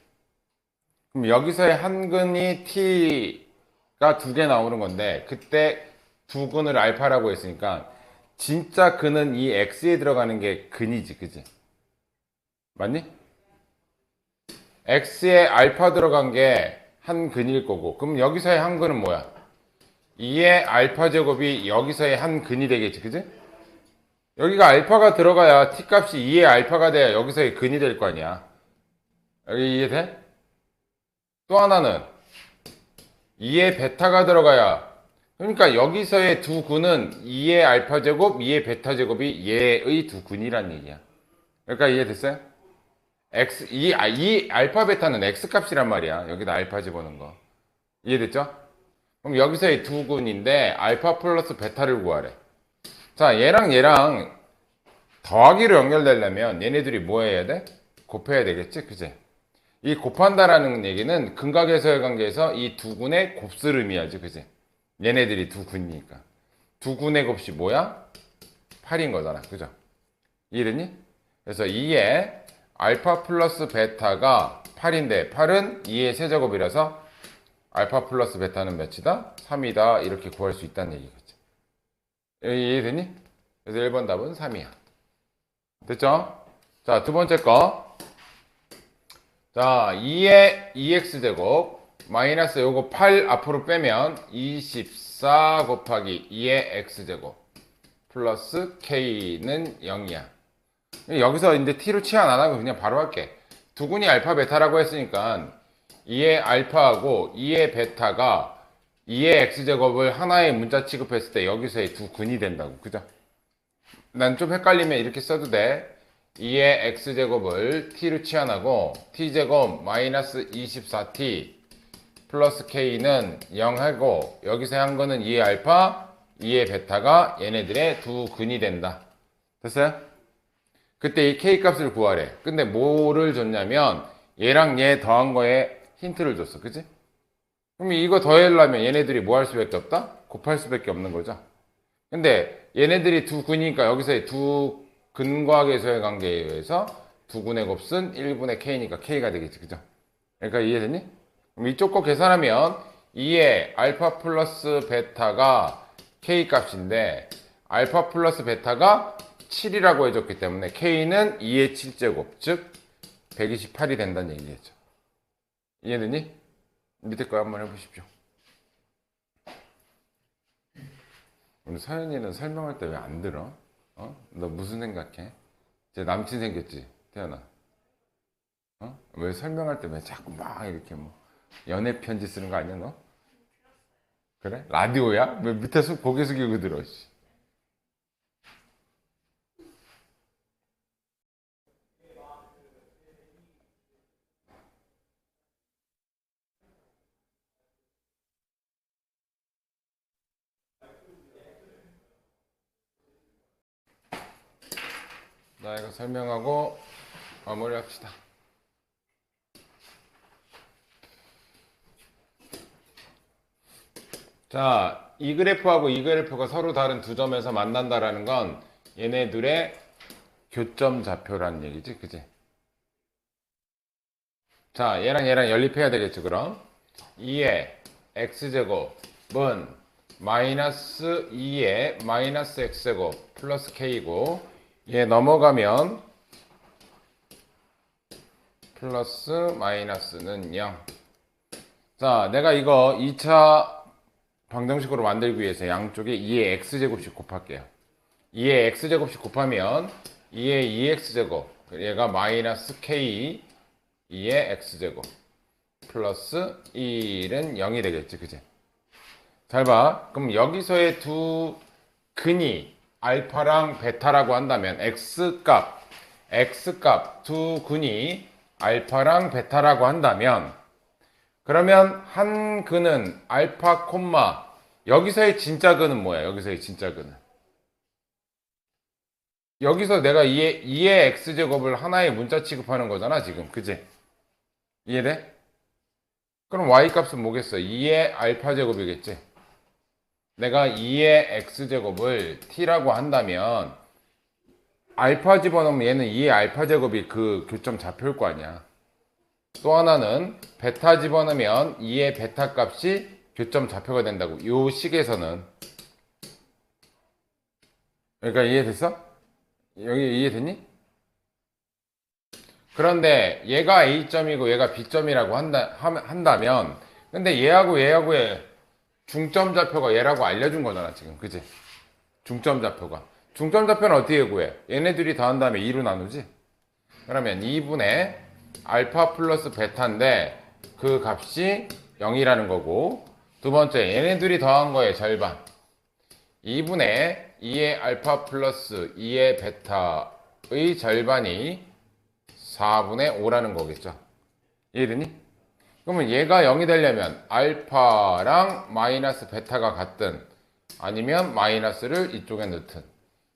그럼 여기서의 한근이 t가 두 개 나오는 건데 그때 두 근을 알파라고 했으니까 진짜 근은 이 x에 들어가는 게 근이지, 그치? 맞니? x에 알파 들어간 게 한 근일 거고 그럼 여기서의 한 근은 뭐야? 2의 알파 제곱이 여기서의 한 근이 되겠지, 그지? 여기가 알파가 들어가야 t 값이 2의 알파가 돼야 여기서의 근이 될 거 아니야. 여기 이해돼? 또 하나는 2의 베타가 들어가야, 그러니까 여기서의 두 근은 2의 알파 제곱, 2의 베타 제곱이 얘의 두 근이란 얘기야. 그러니까 이해됐어요? 이 알파 베타는 x 값이란 말이야. 여기다 알파 집어넣은 거. 이해됐죠? 그럼 여기서의 두 근인데 알파 플러스 베타를 구하래. 자, 얘랑 더하기로 연결되려면 얘네들이 뭐 해야 돼? 곱해야 되겠지? 그지? 이 곱한다라는 얘기는 근각에서의 관계에서 이 두 근의 곱수를 의미하지, 그지? 얘네들이 두 근이니까. 두 근의 곱이 뭐야? 8인 거잖아. 그죠? 이해됐니? 그래서 2의 알파 플러스 베타가 8인데 8은 2의 세제곱이라서 알파 플러스 베타는 몇이다? 3이다. 이렇게 구할 수 있다는 얘기겠지. 이해되니? 그래서 1번 답은 3이야. 됐죠? 자, 두 번째 거. 자, 2의 2x제곱 마이너스 요거 8 앞으로 빼면 24 곱하기 2의 x제곱 플러스 k는 0이야. 여기서 이제 t로 치환 안 하고 그냥 바로 할게. 두 근이 알파 베타라고 했으니까 2의 알파하고 2의 베타가 2의 x제곱을 하나의 문자 취급했을 때 여기서의 두 근이 된다고. 그죠? 난 좀 헷갈리면 이렇게 써도 돼. 2의 x제곱을 t로 치환하고 t제곱 마이너스 24t 플러스 k는 0하고 여기서 한 거는 2의 알파, 2의 베타가 얘네들의 두 근이 된다. 됐어요? 그때 이 k 값을 구하래. 근데 뭐를 줬냐면 얘랑 얘 더한 거에 힌트를 줬어. 그치? 그럼 이거 더하려면 얘네들이 뭐 할 수밖에 없다? 곱할 수밖에 없는 거죠. 근데 얘네들이 두 근이니까 여기서의 두 근과계수의 관계에 의해서 두 근의 곱은 1분의 k니까 k가 되겠지. 그죠? 그러니까 이해됐니? 그럼 이쪽 거 계산하면 2의 알파 플러스 베타가 k 값인데 알파 플러스 베타가 7이라고 해줬기 때문에 k는 2의 7제곱 즉 128이 된다는 얘기겠죠. 이해되니? 밑에 거 한번 해보십시오. 우리 서연이는 설명할 때 왜 안 들어? 어? 너 무슨 생각해? 제 남친 생겼지? 태연아. 어? 왜 설명할 때 왜 자꾸 막 이렇게 뭐 연애 편지 쓰는 거 아니야 너? 그래? 라디오야? 왜 밑에 고개 숙이고 들어? 씨. 자, 이거 설명하고 마무리합시다. 자, 이 그래프하고 이 그래프가 서로 다른 두 점에서 만난다라는 건 얘네들의 교점 좌표라는 얘기지, 그지? 자, 얘랑 얘랑 연립해야 되겠죠, 그럼? 2의 x제곱은 마이너스 2의 마이너스 x제곱 플러스 k고, 얘 넘어가면 플러스 마이너스는 0. 자, 내가 이거 2차 방정식으로 만들기 위해서 양쪽에 2의 x제곱씩 곱할게요. 2의 x제곱씩 곱하면 2의 2x제곱, 얘가 마이너스 k 2의 x제곱 플러스 1은 0이 되겠지, 그지? 잘 봐. 그럼 여기서의 두 근이 알파랑 베타라고 한다면 x값 두 근이 알파랑 베타라고 한다면, 그러면 한 근은 알파 콤마, 여기서의 진짜 근은 뭐야? 여기서의 진짜 근은, 여기서 내가 2의 x제곱을 하나의 문자 취급하는 거잖아 지금, 그지? 이해돼? 그럼 y 값은 뭐겠어? 2의 알파 제곱이겠지? 내가 2의 x제곱을 t라고 한다면 알파 집어넣으면 얘는 2의 알파 제곱이 그 교점 좌표일 거 아니야. 또 하나는 베타 집어넣으면 2의 베타 값이 교점 좌표가 된다고, 요 식에서는. 그러니까 이해됐어? 여기 이해됐니? 그런데 얘가 A점이고 얘가 B점이라고 한다면, 근데 얘하고의 중점 좌표가 얘라고 알려준 거잖아 지금, 그치? 중점 좌표가. 중점 좌표는 어떻게 구해? 얘네들이 더한 다음에 2로 나누지? 그러면 2분의 알파 플러스 베타인데 그 값이 0이라는 거고, 두 번째 얘네들이 더한 거의 절반, 2분의 2의 알파 플러스 2의 베타의 절반이 4분의 5라는 거겠죠. 이해되니? 그러면 얘가 0이 되려면 알파랑 마이너스 베타가 같든 아니면 마이너스를 이쪽에 넣든,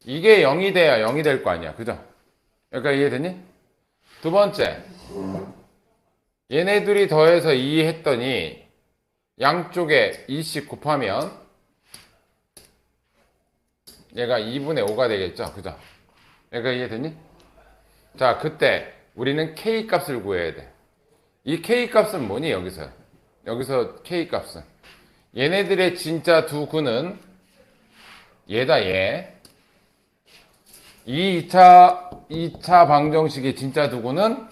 이게 0이 돼야 0이 될 거 아니야, 그죠? 여기까지 이해되니? 두 번째, 얘네들이 더해서 2 했더니 양쪽에 2씩 곱하면 얘가 2분의 5가 되겠죠, 그죠? 여기까지 이해되니? 자, 그때 우리는 k 값을 구해야 돼. 이 k 값은 뭐니? 여기서 k 값은 얘네들의 진짜 두 근은 얘다, 얘. 이 2차 방정식의 진짜 두 근은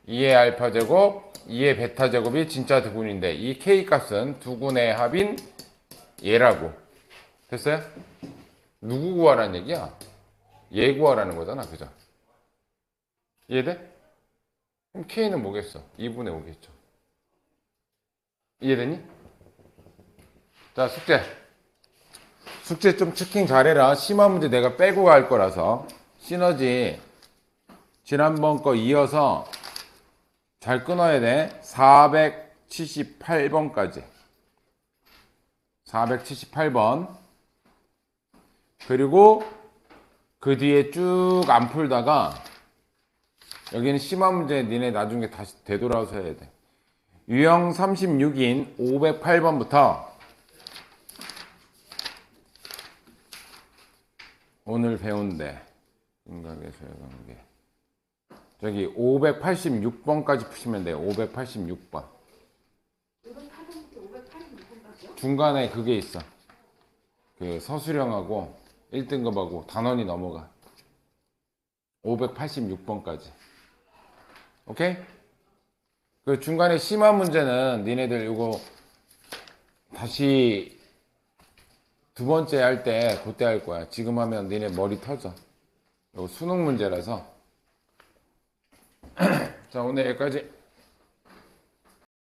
2의 알파 제곱 2의 베타 제곱이 진짜 두 근인데, 이 k 값은 두 근의 합인 얘라고. 됐어요? 누구 구하라는 얘기야? 얘 구하라는 거잖아, 그죠? 이해돼? 그럼 k는 뭐겠어? 2분의 5겠죠. 이해되니? 자, 숙제 좀 체킹 잘해라. 심화 문제 내가 빼고 갈 거라서. 시너지 지난번 거 이어서 잘 끊어야 돼. 478번까지. 478번. 그리고 그 뒤에 쭉 안 풀다가 여기는 심화 문제 니네 나중에 다시 되돌아서 해야 돼. 유형 36인 508번부터 오늘 배운데 인각에서의 관계, 저기 586번까지 푸시면 돼요. 586번. 508번부터 586번까지요? 중간에 그게 있어. 그 서술형하고 1등급하고 단원이 넘어가. 586번까지. 오케이? 그 중간에 심화 문제는 니네들 이거 다시 두 번째 할 때 그때 할 거야. 지금 하면 니네 머리 터져. 이거 수능 문제라서. 자, 오늘 여기까지.